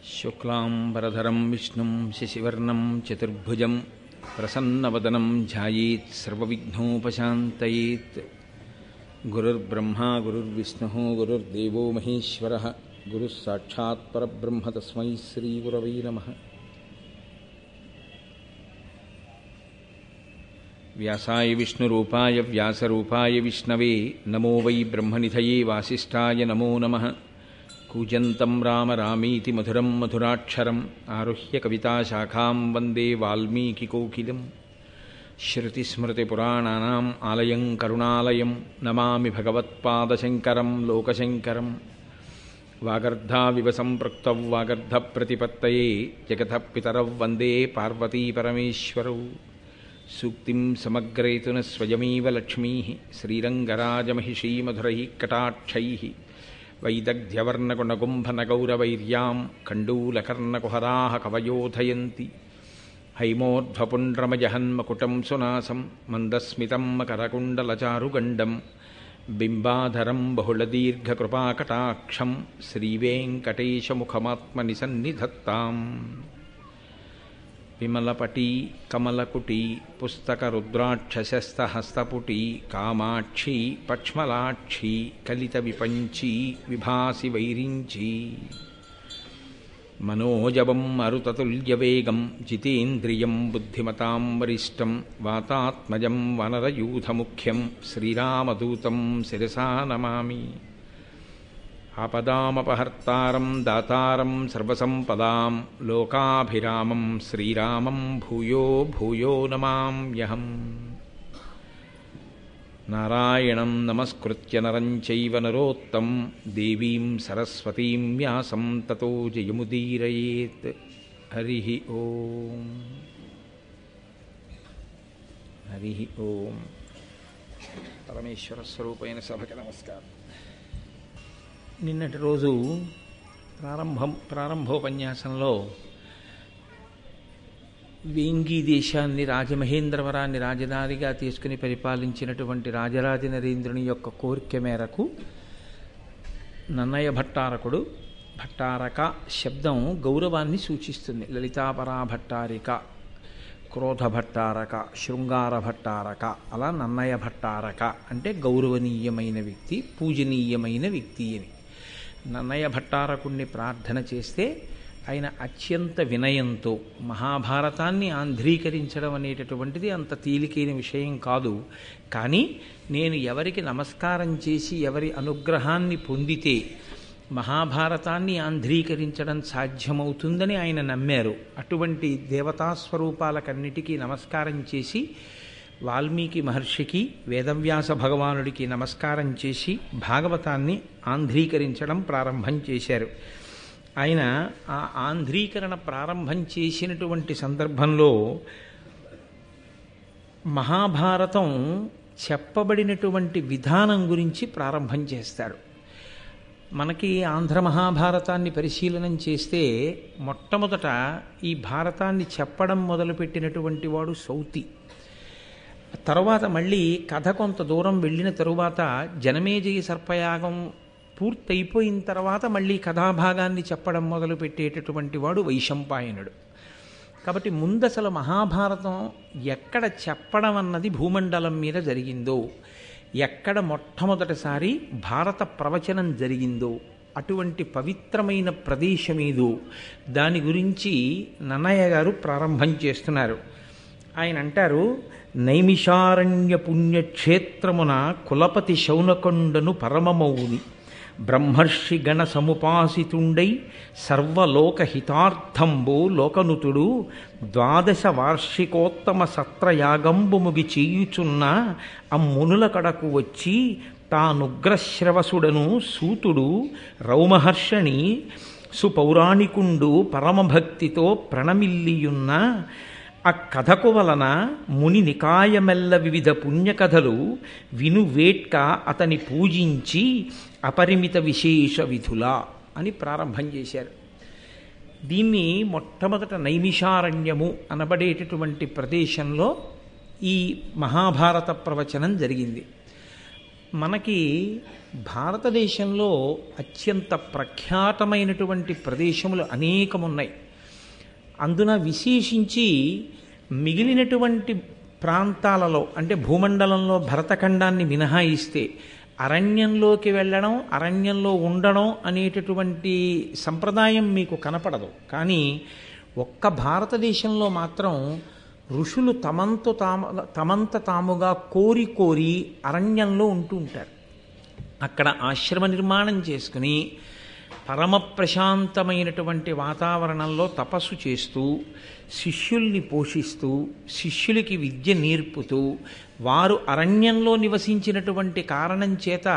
శుక్లాంబరధరం విష్ణుం శశివర్ణం చతుర్భుజం ప్రసన్నవదనం ధ్యాయేత్ సర్వవిఘ్నోపశాంతయేత్. గురుర్బ్రహ్మా గురుర్విష్ణుః గురుర్దేవో మహేశ్వరః గురుః సాక్షాత్ పరబ్రహ్మ తస్మై శ్రీగురవై నమః. వ్యాసాయ విష్ణురూపాయ వ్యాసరూపాయ విష్ణవే నమో వై బ్రహ్మనిధయే వాసిష్ఠాయ నమో నమః. కూజంతం రామ రామీతి మధురం మధురాక్షరం ఆరుహ్య కవితాశాఖాం వందే వాల్మీకికోకిలం. శృతిస్మృతిపురాణానాం ఆలయం కరుణాలయం నమామి భగవత్పాదశంకరం లోకశంకరం. వాగర్ధావివ సంపృక్తౌ వాగర్ధప్రతిపత్తయే జగతః పితరౌ వందే పార్వతీపరమేశ్వరౌ. సూక్తిం సమగ్రేతున స్వయమేవ లక్ష్మీః శ్రీరంగరాజమహిషీమధురైః కటాక్షైః. వైదగ్ధ్యవర్ణగుణగుంభనగౌరవైర్యాం కండూలకర్ణకుహరాः కవయోధయంతి. హైమోర్ధ్వపుండ్రమజహన్మకుటం సునాసం మందస్మితం మకరకుండలచారుగండం. బింబాధరం బహుళదీర్ఘకృపాకటాక్షం శ్రీవేంకటేశముఖమాత్మనిసన్నిధత్తాం. విమలపటీ కమలకుటీ పుస్తకరుద్రాక్షశస్తహస్తపుటీ కామాక్షీ పక్ష్మలాక్షీ కలితవిపంచీ విభాసి వైరించీ. మనోజవం మరుతతుల్యవేగం జితేంద్రియం బుద్ధిమతాం వరిష్టం వాతాత్మజం వనరయూథముఖ్యం శ్రీరామదూతం శిరసా నమామి. ఆపదామపహర్తారం దాతారం సర్వసంపదాం లోకాభిరామం శ్రీరామం భూయో భూయో నమామ్యహం. నారాయణం నమస్కృత్య నరం చైవ నరోత్తమం దేవీం సరస్వతీం వ్యాసం తతో జయముదీరయేత్. హరి ఓం. హరి ఓం. పరమేశ్వర స్వరూపైన సభకి నమస్కారం. నిన్నటి రోజు ప్రారంభోపన్యాసంలో వేంగీ దేశాన్ని రాజమహేంద్రవరాన్ని రాజధానిగా తీసుకుని పరిపాలించినటువంటి రాజరాజ నరేంద్రుని యొక్క కోరిక మేరకు నన్నయ భట్టారకుడు, భట్టారక శబ్దం గౌరవాన్ని సూచిస్తుంది. లలితాపరా భట్టారిక, క్రోధ భట్టారక, శృంగార భట్టారక, అలా నన్నయ భట్టారక అంటే గౌరవనీయమైన వ్యక్తి, పూజనీయమైన వ్యక్తి అని. నన్నయ భట్టారకుణ్ణి ప్రార్థన చేస్తే ఆయన అత్యంత వినయంతో మహాభారతాన్ని ఆంధ్రీకరించడం అనేటటువంటిది అంత తేలికైన విషయం కాదు. కానీ నేను ఎవరికి నమస్కారం చేసి ఎవరి అనుగ్రహాన్ని పొందితే మహాభారతాన్ని ఆంధ్రీకరించడం సాధ్యమవుతుందని ఆయన నమ్మారు. అటువంటి దేవతాస్వరూపాలకన్నిటికీ నమస్కారం చేసి వాల్మీకి మహర్షికి, వేదవ్యాస భగవానుడికి నమస్కారం చేసి భాగవతాన్ని ఆంధ్రీకరించడం ప్రారంభం చేశారు. ఆయన ఆ ఆంధ్రీకరణ ప్రారంభం చేసినటువంటి సందర్భంలో మహాభారతం చెప్పబడినటువంటి విధానం గురించి ప్రారంభం చేస్తాడు. మనకి ఆంధ్ర మహాభారతాన్ని పరిశీలనం చేస్తే మొట్టమొదట ఈ భారతాన్ని చెప్పడం మొదలుపెట్టినటువంటి వాడు సౌతి. తరువాత మళ్ళీ కథ కొంత దూరం వెళ్ళిన తరువాత జనమేజయ సర్పయాగం పూర్తయిపోయిన తర్వాత మళ్ళీ కథాభాగాన్ని చెప్పడం మొదలుపెట్టేటటువంటి వాడు వైశంపాయనుడు. కాబట్టి ముందసలు మహాభారతం ఎక్కడ చెప్పడం అన్నది భూమండలం మీద జరిగిందో, ఎక్కడ మొట్టమొదటిసారి భారత ప్రవచనం జరిగిందో అటువంటి పవిత్రమైన ప్రదేశమేదో దాని గురించి నన్నయ్య గారు ప్రారంభం చేస్తున్నారు. ఆయన అంటారు, నైమిషారణ్య పుణ్యక్షేత్రమున కులపతి శౌనకొండను పరమమౌని బ్రహ్మర్షి గణ సముపాసితుండై సర్వలోకహితార్థంబు లోకనుతుడు 12 వార్షికోత్తమ సత్రయాగంబు ముగి చేయుచున్న అమ్మునుల కడకు వచ్చి తానుగ్రశ్రవసుడను సూతుడు రౌమహర్షణి సుపౌరాణికుండు పరమభక్తితో ప్రణమిల్లియున్న ఆ కథకు వలన ముని నికాయమెల్ల వివిధ పుణ్యకథలు వినువేట్క అతని పూజించి అపరిమిత విశేష విధులా అని ప్రారంభం చేశారు. దీన్ని మొట్టమొదట నైమిషారణ్యము అనబడేటటువంటి ప్రదేశంలో ఈ మహాభారత ప్రవచనం జరిగింది. మనకి భారతదేశంలో అత్యంత ప్రఖ్యాతమైనటువంటి ప్రదేశములు అనేకమున్నాయి. అందున విశేషించి మిగిలినటువంటి ప్రాంతాలలో అంటే భూమండలంలో భరతఖండాన్ని మినహాయిస్తే అరణ్యంలోకి వెళ్ళడం, అరణ్యంలో ఉండడం అనేటటువంటి సంప్రదాయం మీకు కనపడదు. కానీ ఒక్క భారతదేశంలో మాత్రం ఋషులు తమంత తాముగా కోరి కోరి అరణ్యంలో ఉంటూ ఉంటారు. అక్కడ ఆశ్రమ నిర్మాణం చేసుకుని పరమ ప్రశాంతమైనటువంటి వాతావరణంలో తపస్సు చేస్తూ శిష్యుల్ని పోషిస్తూ శిష్యులకి విద్య నేర్పుతూ వారు అరణ్యంలో నివసించినటువంటి కారణం చేత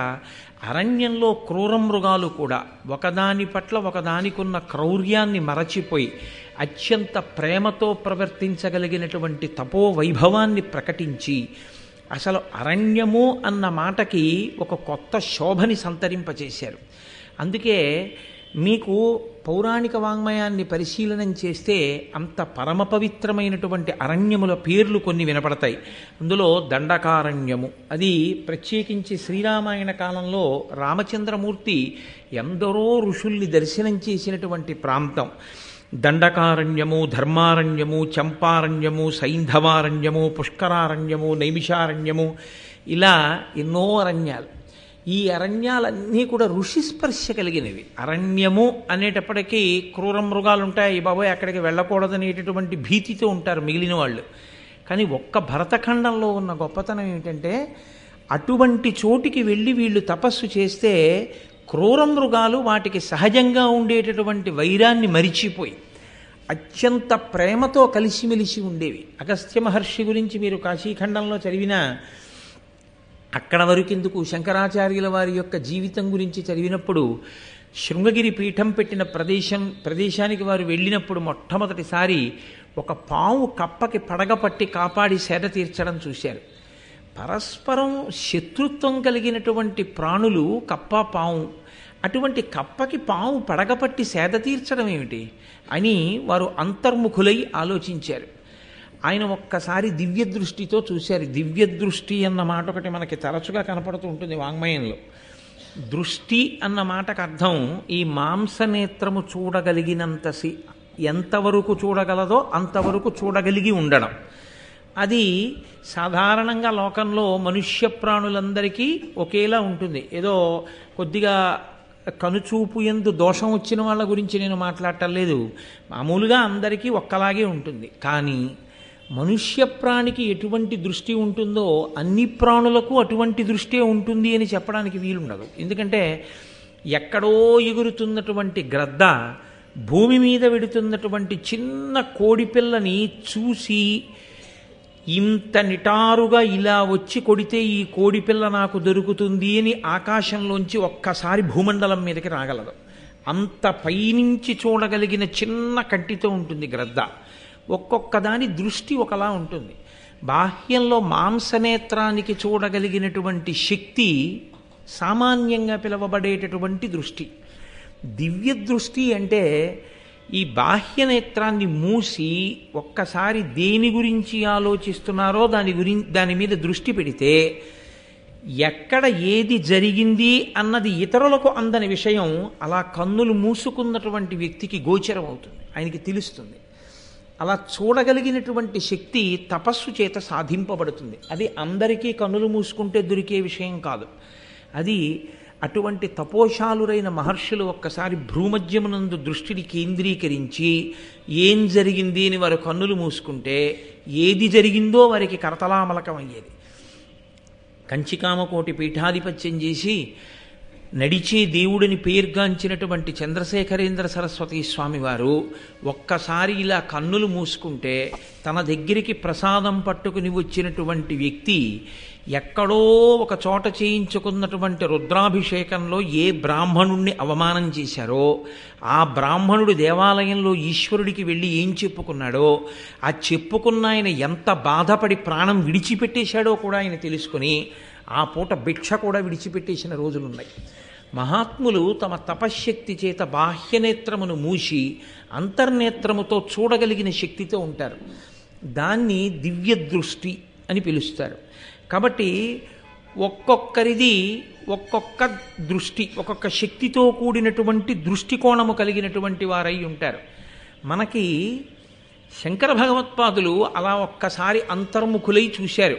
అరణ్యంలో క్రూర మృగాలు కూడా ఒకదాని పట్ల ఒకదానికున్న క్రౌర్యాన్ని మరచిపోయి అత్యంత ప్రేమతో ప్రవర్తించగలిగినటువంటి తపో వైభవాన్ని ప్రకటించి అసలు అరణ్యము అన్న మాటకి ఒక కొత్త శోభని సంతరింపచేశారు. అందుకే మీకు పౌరాణిక వాంగ్మయాన్ని పరిశీలనం చేస్తే అంత పరమ పవిత్రమైనటువంటి అరణ్యముల పేర్లు కొన్ని వినపడతాయి. అందులో దండకారణ్యము, అది ప్రత్యేకించి శ్రీరామాయణ కాలంలో రామచంద్రమూర్తి ఎందరో ఋషుల్ని దర్శనం చేసినటువంటి ప్రాంతం. దండకారణ్యము, ధర్మారణ్యము, చంపారణ్యము, సైంధవారణ్యము, పుష్కరారణ్యము, నైమిషారణ్యము, ఇలా ఎన్నో అరణ్యాలు. ఈ అరణ్యాలన్నీ కూడా ఋషి స్పర్శ కలిగినవి. అరణ్యము అనేటప్పటికీ క్రూర మృగాలు ఉంటాయి, బాబోయ్ అక్కడికి వెళ్ళకూడదనేటటువంటి భీతితో ఉంటారు మిగిలిన వాళ్ళు. కానీ ఒక్క భరతఖండంలో ఉన్న గొప్పతనం ఏమిటంటే అటువంటి చోటికి వెళ్ళి వీళ్ళు తపస్సు చేస్తే క్రూర మృగాలు వాటికి సహజంగా ఉండేటటువంటి వైరాన్ని మరిచిపోయి అత్యంత ప్రేమతో కలిసిమెలిసి ఉండేవి. అగస్త్య మహర్షి గురించి మీరు కాశీఖండంలో చదివినా అక్కడ వరకెందుకు శంకరాచార్యుల వారి యొక్క జీవితం గురించి చదివినప్పుడు శృంగగిరి పీఠం పెట్టిన ప్రదేశానికి వారు వెళ్ళినప్పుడు మొట్టమొదటిసారి ఒక పాము కప్పకి పడగపట్టి కాపాడి సేద తీర్చడం చూశారు. పరస్పరం శత్రుత్వం కలిగినటువంటి ప్రాణులు కప్ప పాము, అటువంటి కప్పకి పాము పడగపట్టి సేద తీర్చడం ఏమిటి అని వారు అంతర్ముఖులై ఆలోచించారు. ఆయన ఒక్కసారి దివ్య దృష్టితో చూశారు. దివ్య దృష్టి అన్న మాట ఒకటి మనకి తరచుగా కనపడుతూ ఉంటుంది వాంగ్మయంలో. దృష్టి అన్న మాటకు అర్థం ఈ మాంసనేత్రము చూడగలిగినంత ఎంతవరకు చూడగలదో అంతవరకు చూడగలిగి ఉండడం. అది సాధారణంగా లోకంలో మనుష్య ప్రాణులందరికీ ఒకేలా ఉంటుంది. ఏదో కొద్దిగా కనుచూపు యందు దోషం వచ్చిన వాళ్ళ గురించి నేను మాట్లాడటం లేదు, మామూలుగా అందరికీ ఒక్కలాగే ఉంటుంది. కానీ మనుష్య ప్రాణికి ఎటువంటి దృష్టి ఉంటుందో అన్ని ప్రాణులకు అటువంటి దృష్టే ఉంటుంది అని చెప్పడానికి వీలుండదు. ఎందుకంటే ఎక్కడో ఎగురుతున్నటువంటి గ్రద్ద భూమి మీద వెడుతున్నటువంటి చిన్న కోడిపిల్లని చూసి ఇంత నిటారుగా ఇలా వచ్చి కొడితే ఈ కోడిపిల్ల నాకు దొరుకుతుంది అని ఆకాశంలోంచి ఒక్కసారి భూమండలం మీదకి రాగలదు. అంత పైనుంచి చూడగలిగిన చిన్న కంటితో ఉంటుంది గ్రద్ద. ఒక్కొక్క దాని దృష్టి ఒకలా ఉంటుంది. బాహ్యంలో మాంసనేత్రానికి చూడగలిగినటువంటి శక్తి సామాన్యంగా పిలువబడేటటువంటి దృష్టి. దివ్య దృష్టి అంటే ఈ బాహ్యనేత్రాన్ని మూసి ఒక్కసారి దేని గురించి ఆలోచిస్తున్నారో దాని మీద దృష్టి పెడితే ఎక్కడ ఏది జరిగింది అన్నది ఇతరులకు అందని విషయం అలా కన్నులు మూసుకున్నటువంటి వ్యక్తికి గోచరం అవుతుంది, ఆయనకి తెలుస్తుంది. అలా చూడగలిగినటువంటి శక్తి తపస్సు చేత సాధింపబడుతుంది. అది అందరికీ కన్నులు మూసుకుంటే దొరికే విషయం కాదు. అది అటువంటి తపోశాలురైన మహర్షులు ఒక్కసారి భ్రూమధ్యమునందు దృష్టిని కేంద్రీకరించి ఏం జరిగింది అని వారు కన్నులు మూసుకుంటే ఏది జరిగిందో వారికి కరతలామలకం అయ్యేది. కంచికామకోటి పీఠాధిపత్యం చేసి నడిచే దేవుడిని పేర్గాంచినటువంటి చంద్రశేఖరేంద్ర సరస్వతి స్వామి వారు ఒక్కసారి ఇలా కన్నులు మూసుకుంటే తన దగ్గరికి ప్రసాదం పట్టుకుని వచ్చినటువంటి వ్యక్తి ఎక్కడో ఒక చోట చేయించుకున్నటువంటి రుద్రాభిషేకంలో ఏ బ్రాహ్మణుణ్ణి అవమానం చేశారో ఆ బ్రాహ్మణుడు దేవాలయంలో ఈశ్వరుడికి వెళ్ళి ఏం చెప్పుకున్నాడో ఆ చెప్పుకున్న ఆయన ఎంత బాధపడి ప్రాణం విడిచిపెట్టేశాడో కూడా ఆయన తెలుసుకుని ఆ పూట భిక్ష కూడా విడిచిపెట్టేసిన రోజులున్నాయి. మహాత్ములు తమ తపశ్శక్తి చేత బాహ్యనేత్రమును మూసి అంతర్నేత్రముతో చూడగలిగిన శక్తితో ఉంటారు. దాన్ని దివ్య దృష్టి అని పిలుస్తారు. కాబట్టి ఒక్కొక్కరిది ఒక్కొక్క దృష్టి, ఒక్కొక్క శక్తితో కూడినటువంటి దృష్టికోణము కలిగినటువంటి వారై ఉంటారు. మనకి శంకర భగవత్పాదులు అలా ఒక్కసారి అంతర్ముఖులై చూశారు.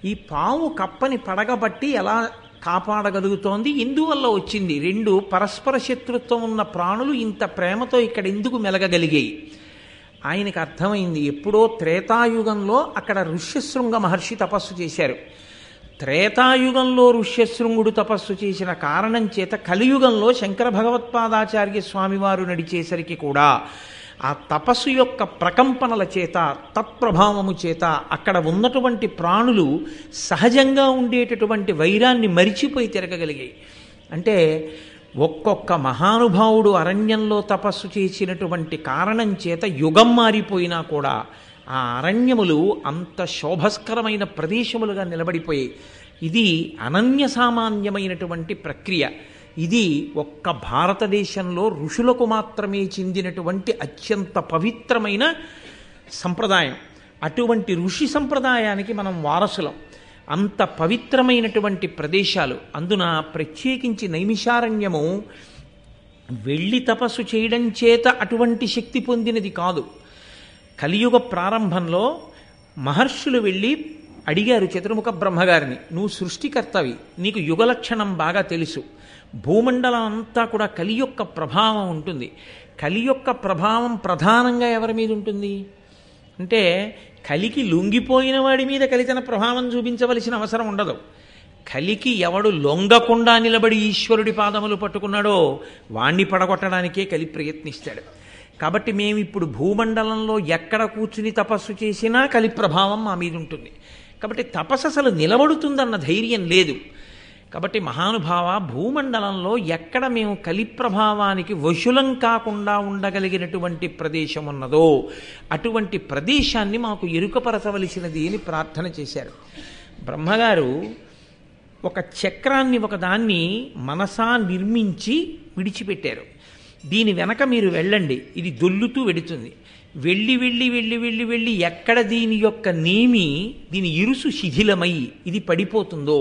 ఈ పాము కప్పని పడగబట్టి ఎలా కాపాడగలుగుతోంది, ఎందువల్ల వచ్చింది, రెండు పరస్పర శత్రుత్వం ఉన్న ప్రాణులు ఇంత ప్రేమతో ఇక్కడ ఎందుకు మెలగగలిగాయి. ఆయనకు అర్థమైంది. ఎప్పుడో త్రేతాయుగంలో అక్కడ ఋష్యశృంగ మహర్షి తపస్సు చేశారు. త్రేతాయుగంలో ఋష్యశృంగుడు తపస్సు చేసిన కారణం చేత కలియుగంలో శంకర భగవత్పాదాచార్య స్వామివారు నడిచేసరికి కూడా ఆ తపస్సు యొక్క ప్రకంపనల చేత, తత్ప్రభావము చేత అక్కడ ఉన్నటువంటి ప్రాణులు సహజంగా ఉండేటటువంటి వైరాన్ని మరిచిపోయి తిరగగలిగాయి. అంటే ఒక్కొక్క మహానుభావుడు అరణ్యంలో తపస్సు చేసినటువంటి కారణం చేత యుగం మారిపోయినా కూడా ఆ అరణ్యములు అంత శోభస్కరమైన ప్రదేశములుగా నిలబడిపోయాయి. ఇది అనన్య సామాన్యమైనటువంటి ప్రక్రియ. ఇది ఒక్క భారతదేశంలో ఋషులకు మాత్రమే చెందినటువంటి అత్యంత పవిత్రమైన సంప్రదాయం. అటువంటి ఋషి సంప్రదాయానికి మనం వారసులం. అంత పవిత్రమైనటువంటి ప్రదేశాలు. అందున ప్రత్యేకించి నైమిషారణ్యము వెళ్ళి తపస్సు చేయడం చేత అటువంటి శక్తి పొందినది కాదు. కలియుగ ప్రారంభంలో మహర్షులు వెళ్ళి అడిగారు చతుర్ముఖ బ్రహ్మగారిని, నువ్వు సృష్టికర్తవి, నీకు యుగలక్షణం బాగా తెలుసు, భూమండలం అంతా కూడా కలి యొక్క ప్రభావం ఉంటుంది. కలి యొక్క ప్రభావం ప్రధానంగా ఎవరి మీద ఉంటుంది అంటే, కలికి లొంగిపోయిన వాడి మీద కలి తన ప్రభావం చూపించవలసిన అవసరం ఉండదు. కలికి ఎవడు లొంగకుండా నిలబడి ఈశ్వరుడి పాదములు పట్టుకున్నాడో వాణ్ణి పడగొట్టడానికే కలి ప్రయత్నిస్తాడు. కాబట్టి మేము ఇప్పుడు భూమండలంలో ఎక్కడ కూర్చుని తపస్సు చేసినా కలి ప్రభావం మా మీద ఉంటుంది. కాబట్టి తపస్సు అసలు నిలబడుతుందన్న ధైర్యం లేదు. కాబట్టి మహానుభావ, భూమండలంలో ఎక్కడ మేము కలి ప్రభావానికి వశులం కాకుండా ఉండగలిగినటువంటి ప్రదేశం ఉన్నదో అటువంటి ప్రదేశాన్ని మాకు ఎరుకపరచవలసినది అని ప్రార్థన చేశారు. బ్రహ్మగారు ఒక చక్రాన్ని ఒకదాన్ని మనసా నిర్మించి విడిచిపెట్టారు. దీని వెనక మీరు వెళ్ళండి, ఇది దొల్లుతూ వెడుతుంది. వెళ్ళి వెళ్ళి వెళ్ళి వెళ్ళి వెళ్ళి ఎక్కడ దీని యొక్క నేమి, దీని ఇరుసు శిథిలమై ఇది పడిపోతుందో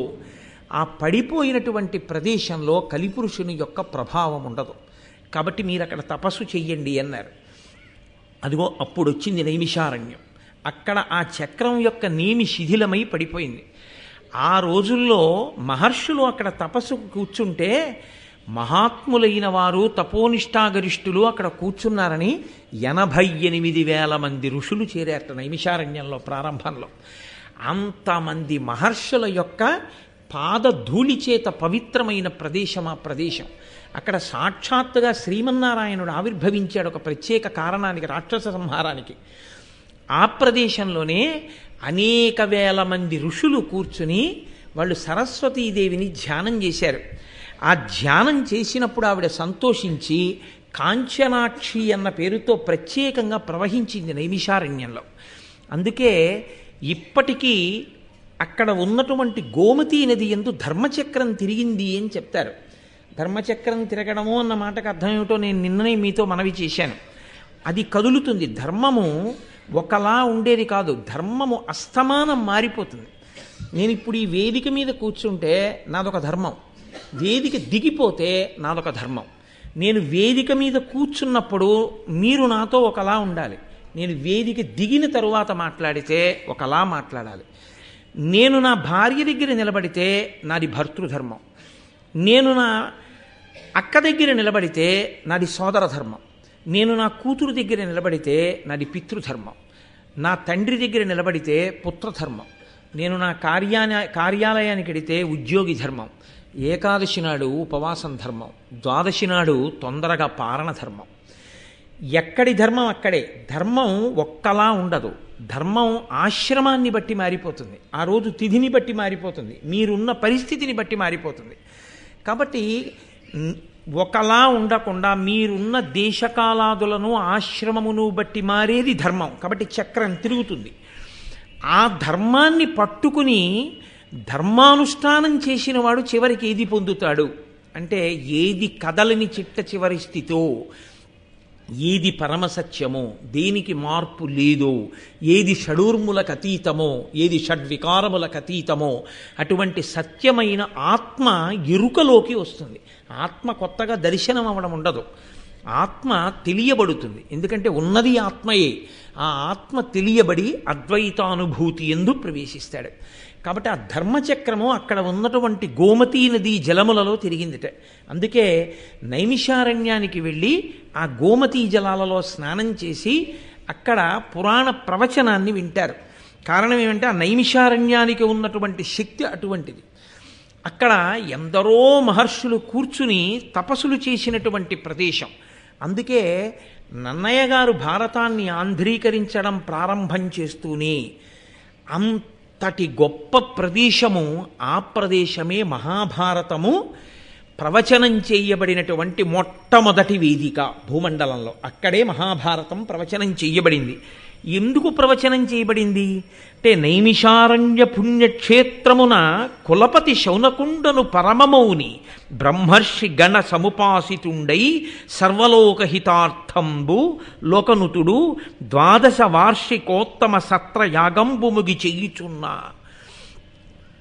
ఆ పడిపోయినటువంటి ప్రదేశంలో కలిపురుషుని యొక్క ప్రభావం ఉండదు. కాబట్టి మీరు అక్కడ తపస్సు చెయ్యండి అన్నారు. అదిగో అప్పుడు వచ్చింది నైమిషారణ్యం. అక్కడ ఆ చక్రం యొక్క నేమి శిథిలమై పడిపోయింది. ఆ రోజుల్లో మహర్షులు అక్కడ తపస్సు కూర్చుంటే మహాత్ములైన వారు, తపోనిష్టాగరిష్ఠులు అక్కడ కూర్చున్నారని 88,000 మంది ఋషులు చేరారట నైమిషారణ్యంలో ప్రారంభంలో. అంతమంది మహర్షుల యొక్క పాదధూళి చేత పవిత్రమైన ప్రదేశం ఆ ప్రదేశం. అక్కడ సాక్షాత్తుగా శ్రీమన్నారాయణుడు ఆవిర్భవించాడు ఒక ప్రత్యేక కారణానికి, రాక్షస సంహారానికి. ఆ ప్రదేశంలోనే అనేక వేల మంది ఋషులు కూర్చుని వాళ్ళు సరస్వతీదేవిని ధ్యానం చేశారు. ఆ ధ్యానం చేసినప్పుడు ఆవిడ సంతోషించి కాంచనాక్షి అన్న పేరుతో ప్రత్యేకంగా ప్రవహించింది నైమిషారణ్యంలో. అందుకే ఇప్పటికీ అక్కడ ఉన్నటువంటి గోమతీ నది యందు ధర్మచక్రం తిరిగింది అని చెప్తారు. ధర్మచక్రం తిరగడము అన్న మాటకు అర్థం ఏమిటో నేను నిన్ననే మీతో మనవి చేశాను. అది కదులుతుంది. ధర్మము ఒకలా ఉండేది కాదు, ధర్మము అస్తమానం మారిపోతుంది. నేను ఇప్పుడు ఈ వేదిక మీద కూర్చుంటే నాదొక ధర్మం, వేదిక దిగిపోతే నాదొక ధర్మం. నేను వేదిక మీద కూర్చున్నప్పుడు మీరు నాతో ఒకలా ఉండాలి, నేను వేదిక దిగిన తరువాత మాట్లాడితే ఒకలా మాట్లాడాలి. నేను నా భార్య దగ్గర నిలబడితే నాది భర్తృధర్మం, నేను నా అక్క దగ్గర నిలబడితే నాది సోదర ధర్మం, నేను నా కూతురు దగ్గర నిలబడితే నాది పితృధర్మం, నా తండ్రి దగ్గర నిలబడితే పుత్రధర్మం, నేను నా కార్యాలయానికి వెడితే ఉద్యోగి ధర్మం, ఏకాదశి నాడు ఉపవాసం ధర్మం, ద్వాదశి నాడు తొందరగా పారణ ధర్మం. ఎక్కడి ధర్మం అక్కడే. ధర్మం ఒక్కలా ఉండదు. ధర్మం ఆశ్రమాన్ని బట్టి మారిపోతుంది, ఆ రోజు తిథిని బట్టి మారిపోతుంది, మీరున్న పరిస్థితిని బట్టి మారిపోతుంది. కాబట్టి ఒకలా ఉండకుండా మీరున్న దేశకాలాదులను ఆశ్రమమును బట్టి మారేది ధర్మం. కాబట్టి చక్రం తిరుగుతుంది. ఆ ధర్మాన్ని పట్టుకుని ధర్మానుష్ఠానం చేసిన వాడు చివరికి ఏది పొందుతాడు అంటే, ఏది కదలని చిట్ట చివరి స్థితో ఏది పరమసత్యమో, దేనికి మార్పు లేదో, ఏది షడూర్ములకు అతీతమో, ఏది షడ్వికారములకు అతీతమో అటువంటి సత్యమైన ఆత్మ ఎరుకలోకి వస్తుంది. ఆత్మ కొత్తగా దర్శనం అవ్వడం ఉండదు, ఆత్మ తెలియబడుతుంది. ఎందుకంటే ఉన్నది ఆత్మయే. ఆ ఆత్మ తెలియబడి అద్వైతానుభూతి ఎందు ప్రవేశిస్తాడు. కాబట్టి ఆ ధర్మచక్రము అక్కడ ఉన్నటువంటి గోమతీ నదీ జలములలో తిరిగిందిట. అందుకే నైమిషారణ్యానికి వెళ్ళి ఆ గోమతీ జలాలలో స్నానం చేసి అక్కడ పురాణ ప్రవచనాన్ని వింటారు. కారణం ఏమంటే ఆ నైమిషారణ్యానికి ఉన్నటువంటి శక్తి అటువంటిది. అక్కడ ఎందరో మహర్షులు కూర్చుని తపస్సులు చేసినటువంటి ప్రదేశం. అందుకే నన్నయ్య గారు భారతాన్ని ఆంధ్రీకరించడం ప్రారంభం చేస్తూనే అంతటి గొప్ప ప్రదేశము, ఆ ప్రదేశమే మహాభారతము ప్రవచనం చేయబడినటువంటి మొట్టమొదటి వేదిక భూమండలంలో. అక్కడే మహాభారతం ప్రవచనం చేయబడింది. ఎందుకు ప్రవచనం చేయబడింది అంటే, నైమిషారణ్య పుణ్యక్షేత్రమున కులపతి శౌనకుండను పరమమౌని బ్రహ్మర్షి గణ సముపాసితుండై సర్వలోకహితార్థంబు లోకనుతుడు 12 వార్షికోత్తమ సత్ర యాగంబు ముగి చెయ్యుచున్నా.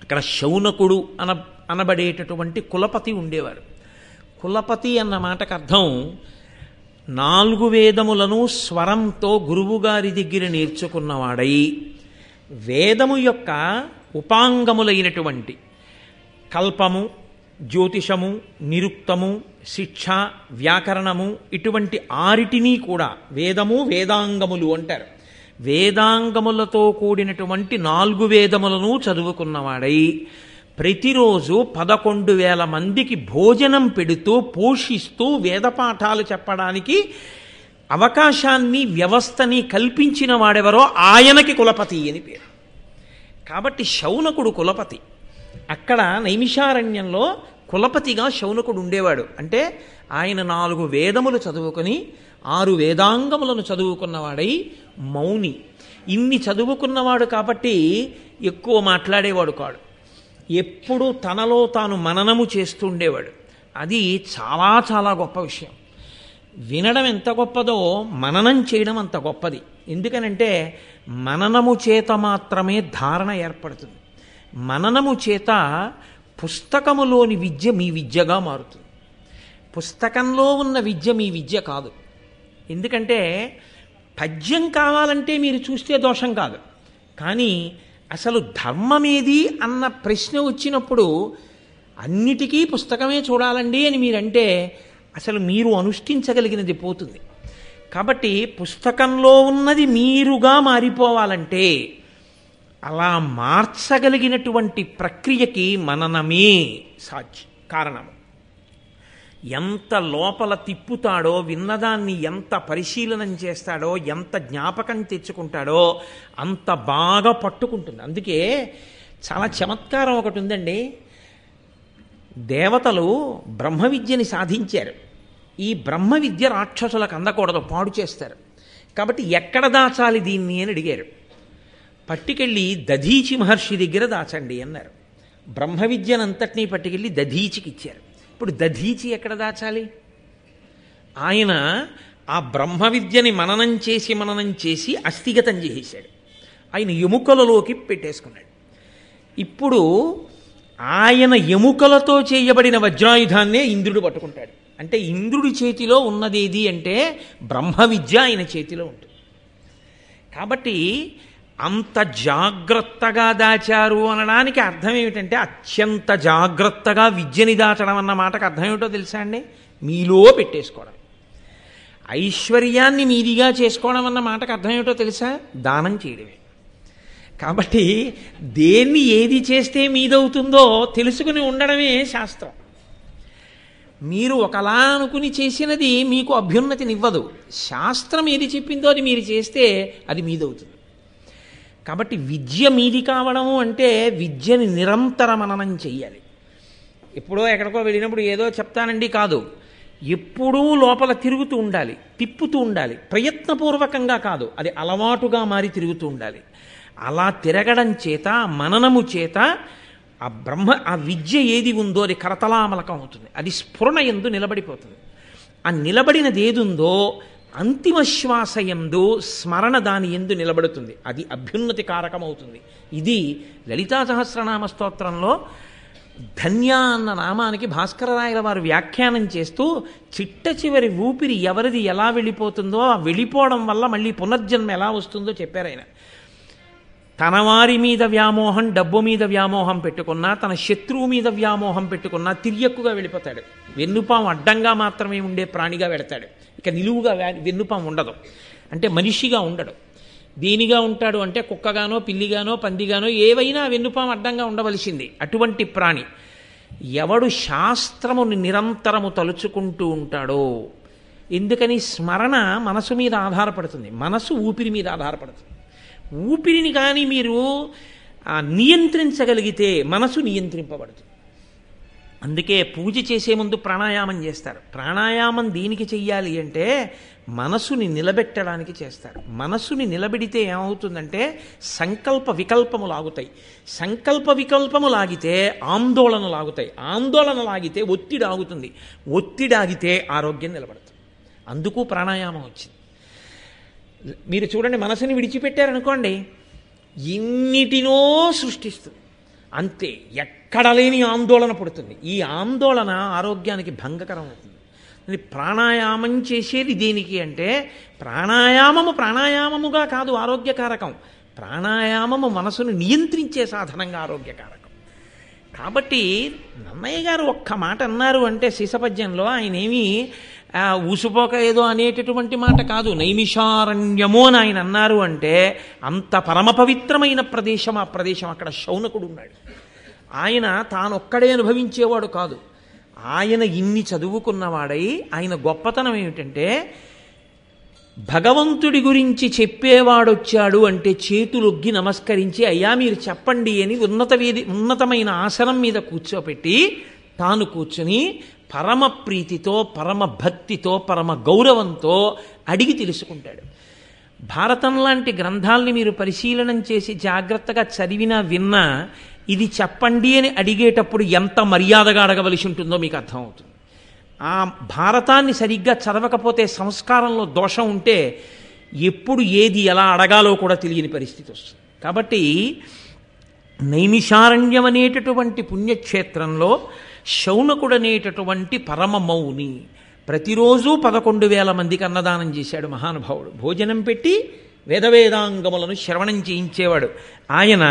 అక్కడ శౌనకుడు అనబడేటటువంటి కులపతి ఉండేవారు. కులపతి అన్న మాటకు అర్థం 4 వేదములను స్వరంతో గురువుగారి దగ్గర నేర్చుకున్నవాడై వేదము యొక్క ఉపాంగములైనటువంటి కల్పము, జ్యోతిషము, నిరుక్తము, శిక్ష, వ్యాకరణము ఇటువంటి 6 కూడా వేదము, వేదాంగములు అంటారు. వేదాంగములతో కూడినటువంటి 4 వేదములను చదువుకున్నవాడై ప్రతిరోజు 11,000 మందికి భోజనం పెడుతూ పోషిస్తూ వేదపాఠాలు చెప్పడానికి అవకాశాన్ని, వ్యవస్థని కల్పించిన వాడెవరో ఆయనకి కులపతి అని పేరు. కాబట్టి శౌనకుడు కులపతి. అక్కడ నైమిషారణ్యంలో కులపతిగా శౌనకుడు ఉండేవాడు. అంటే ఆయన 4 వేదములు చదువుకొని 6 వేదాంగములను చదువుకున్నవాడై మౌని. ఇన్ని చదువుకున్నవాడు కాబట్టి ఎక్కువ మాట్లాడేవాడు కాడు. ఎప్పుడూ తనలో తాను మననము చేస్తుండేవాడు. అది చాలా చాలా గొప్ప విషయం. వినడం ఎంత గొప్పదో మననం చేయడం అంత గొప్పది. ఎందుకనంటే మననము చేత మాత్రమే ధారణ ఏర్పడుతుంది. మననము చేత పుస్తకములోని విద్య మీ విద్యగా మారుతుంది. పుస్తకంలో ఉన్న విద్య మీ విద్య కాదు. ఎందుకంటే పద్యం కావాలంటే మీరు చూస్తే దోషం కాదు. కానీ అసలు ధర్మమేది అన్న ప్రశ్న వచ్చినప్పుడు అన్నిటికీ పుస్తకమే చూడాలండి అని మీరంటే అసలు మీరు అనుష్ఠించగలిగినది పోతుంది. కాబట్టి పుస్తకంలో ఉన్నది మీరుగా మారిపోవాలంటే అలా మార్చగలిగినటువంటి ప్రక్రియకి మననమే కారణం. ఎంత లోపల తిప్పుతాడో, విన్నదాన్ని ఎంత పరిశీలనం చేస్తాడో, ఎంత జ్ఞాపకం తెచ్చుకుంటాడో అంత బాగా పట్టుకుంటుంది. అందుకే చాలా చమత్కారం ఒకటి ఉందండి. దేవతలు బ్రహ్మ విద్యని సాధించారు. ఈ బ్రహ్మ విద్య రాక్షసులకు అందకూడదు, పాడు చేస్తారు. కాబట్టి ఎక్కడ దాచాలి దీన్ని అని అడిగారు. పట్టుకెళ్ళి దధీచి మహర్షి దగ్గర దాచండి అన్నారు. బ్రహ్మ విద్యనంతటినీ పట్టుకెళ్ళి దధీచికి ఇచ్చారు. ఇప్పుడు దధీచి ఎక్కడ దాచాలి? ఆయన ఆ బ్రహ్మ విద్యని మననం చేసి అస్థిగతం చేసేశాడు. ఆయన ఎముకలలోకి పెట్టేసుకున్నాడు. ఇప్పుడు ఆయన ఎముకలతో చేయబడిన వజ్రాయుధాన్నే ఇంద్రుడు పట్టుకుంటాడు. అంటే ఇంద్రుడి చేతిలో ఉన్నదేది అంటే బ్రహ్మ విద్య ఆయన చేతిలో ఉంటుంది. కాబట్టి అంత జాగ్రత్తగా దాచారు అనడానికి అర్థం ఏమిటంటే అత్యంత జాగ్రత్తగా విద్యని దాచడం అన్న మాటకు అర్థం ఏమిటో తెలుసా అండి? మీలో పెట్టేసుకోవడం. ఐశ్వర్యాన్ని మీదిగా చేసుకోవడం అన్న మాటకు అర్థం ఏమిటో తెలుసా? దానం చేయడమే. కాబట్టి దేన్ని ఏది చేస్తే మీదవుతుందో తెలుసుకుని ఉండడమే శాస్త్రం. మీరు ఒకలా అనుకుని చేసినది మీకు అభ్యున్నతినివ్వదు. శాస్త్రం ఏది చెప్పిందో అది మీరు చేస్తే అది మీదవుతుంది. కాబట్టి విద్య మీది కావడము అంటే విద్యని నిరంతర మననం చెయ్యాలి. ఎప్పుడో ఎక్కడికో వెళ్ళినప్పుడు ఏదో చెప్తానండి కాదు, ఎప్పుడూ లోపల తిరుగుతూ ఉండాలి, తిప్పుతూ ఉండాలి. ప్రయత్నపూర్వకంగా కాదు, అది అలవాటుగా మారి తిరుగుతూ ఉండాలి. అలా తిరగడం చేత, మననము చేత ఆ విద్య ఏది ఉందో అది కరతలామలకం అవుతుంది. అది స్ఫురణ యందు నిలబడిపోతుంది. ఆ నిలబడినది ఏది ఉందో అంతిమ శ్వాస యందు స్మరణ దాని యందు నిలబడుతుంది. అది అభ్యున్నతి కారకమవుతుంది. ఇది లలితా సహస్రనామ స్తోత్రంలో ధన్య అన్న నామానికి భాస్కరరాయల వారు వ్యాఖ్యానం చేస్తూ చిట్ట చివరి ఊపిరి ఎవరిది ఎలా వెళ్ళిపోతుందో ఆ వెళ్ళిపోవడం వల్ల మళ్ళీ పునర్జన్మ ఎలా వస్తుందో చెప్పారు ఆయన. తన వారి మీద వ్యామోహం, డబ్బు మీద వ్యామోహం పెట్టుకున్నా, తన శత్రువు మీద వ్యామోహం పెట్టుకున్నా తిరియక్కుగా వెళ్ళిపోతాడు. వెన్నుపాము అడ్డంగా మాత్రమే ఉండే ప్రాణిగా వెడతాడు. ఇక నిలువుగా వెన్నుపాము ఉండదు. అంటే మనిషిగా ఉండడు. దేనిగా ఉంటాడు అంటే కుక్కగానో, పిల్లిగానో, పందిగానో ఏవైనా వెన్నుపాము అడ్డంగా ఉండవలసింది. అటువంటి ప్రాణి ఎవడు శాస్త్రముని నిరంతరము తలుచుకుంటూ ఉంటాడో, ఎందుకని స్మరణ మనసు మీద ఆధారపడుతుంది, మనసు ఊపిరి మీద ఆధారపడుతుంది. ఊపిరిని కానీ మీరు నియంత్రించగలిగితే మనసు నియంత్రింపబడుతుంది. అందుకే పూజ చేసే ముందు ప్రాణాయామం చేస్తారు. ప్రాణాయామం దేనికి చెయ్యాలి అంటే మనసుని నిలబెట్టడానికి చేస్తారు. మనసుని నిలబెడితే ఏమవుతుందంటే సంకల్ప వికల్పములు ఆగుతాయి. సంకల్ప వికల్పములు ఆగితే ఆందోళనలు ఆగుతాయి. ఆందోళనలు ఆగితే ఒత్తిడి ఆగుతుంది. ఒత్తిడి ఆగితే ఆరోగ్యం నిలబడుతుంది. అందుకు ప్రాణాయామం వచ్చింది. మీరు చూడండి, మనసుని విడిచిపెట్టారనుకోండి ఎన్నిటినో సృష్టిస్తుంది. అంతే, ఎక్కడ లేని ఆందోళన పుడుతుంది. ఈ ఆందోళన ఆరోగ్యానికి భంగకరం అవుతుంది. ప్రాణాయామం చేసేది దేనికి అంటే ప్రాణాయామముగా కాదు ఆరోగ్యకారకం, ప్రాణాయామము మనసును నియంత్రించే సాధనంగా ఆరోగ్యకారకం. కాబట్టి నన్నయ్య గారు ఒక్క మాట అన్నారు అంటే శీసపద్యంలో ఆయనేమి ఊసుపోక ఏదో అనేటటువంటి మాట కాదు. నైమిషారణ్యము అని ఆయన అన్నారు అంటే అంత పరమ పవిత్రమైన ప్రదేశం ఆ ప్రదేశం. అక్కడ శౌనకుడు ఉన్నాడు. ఆయన తానొక్కడే అనుభవించేవాడు కాదు. ఆయన ఇన్ని చదువుకున్నవాడై ఆయన గొప్పతనం ఏమిటంటే భగవంతుడి గురించి చెప్పేవాడొచ్చాడు అంటే చేతులొగ్గి నమస్కరించి అయ్యా మీరు చెప్పండి అని ఉన్నతమైన ఆసనం మీద కూర్చోపెట్టి తాను కూర్చుని పరమ ప్రీతితో, పరమ భక్తితో, పరమ గౌరవంతో అడిగి తెలుసుకుంటాడు. భారతం లాంటి గ్రంథాలని మీరు పరిశీలనం చేసి జాగ్రత్తగా చదివినా విన్నా ఇది చెప్పండి అని అడిగేటప్పుడు ఎంత మర్యాదగా అడగవలసి ఉంటుందో మీకు అర్థమవుతుంది. ఆ భారతాన్ని సరిగ్గా చదవకపోతే సంస్కారంలో దోషం ఉంటే ఎప్పుడు ఏది ఎలా అడగాలో కూడా తెలియని పరిస్థితి వస్తుంది. కాబట్టి నైమిషారణ్యం అనేటటువంటి పుణ్యక్షేత్రంలో శౌనకుడనేటటువంటి పరమ మౌని ప్రతిరోజు 11,000 మందికి అన్నదానం చేశాడు మహానుభావుడు. భోజనం పెట్టి వేదవేదాంగములను శ్రవణం చేయించేవాడు. ఆయన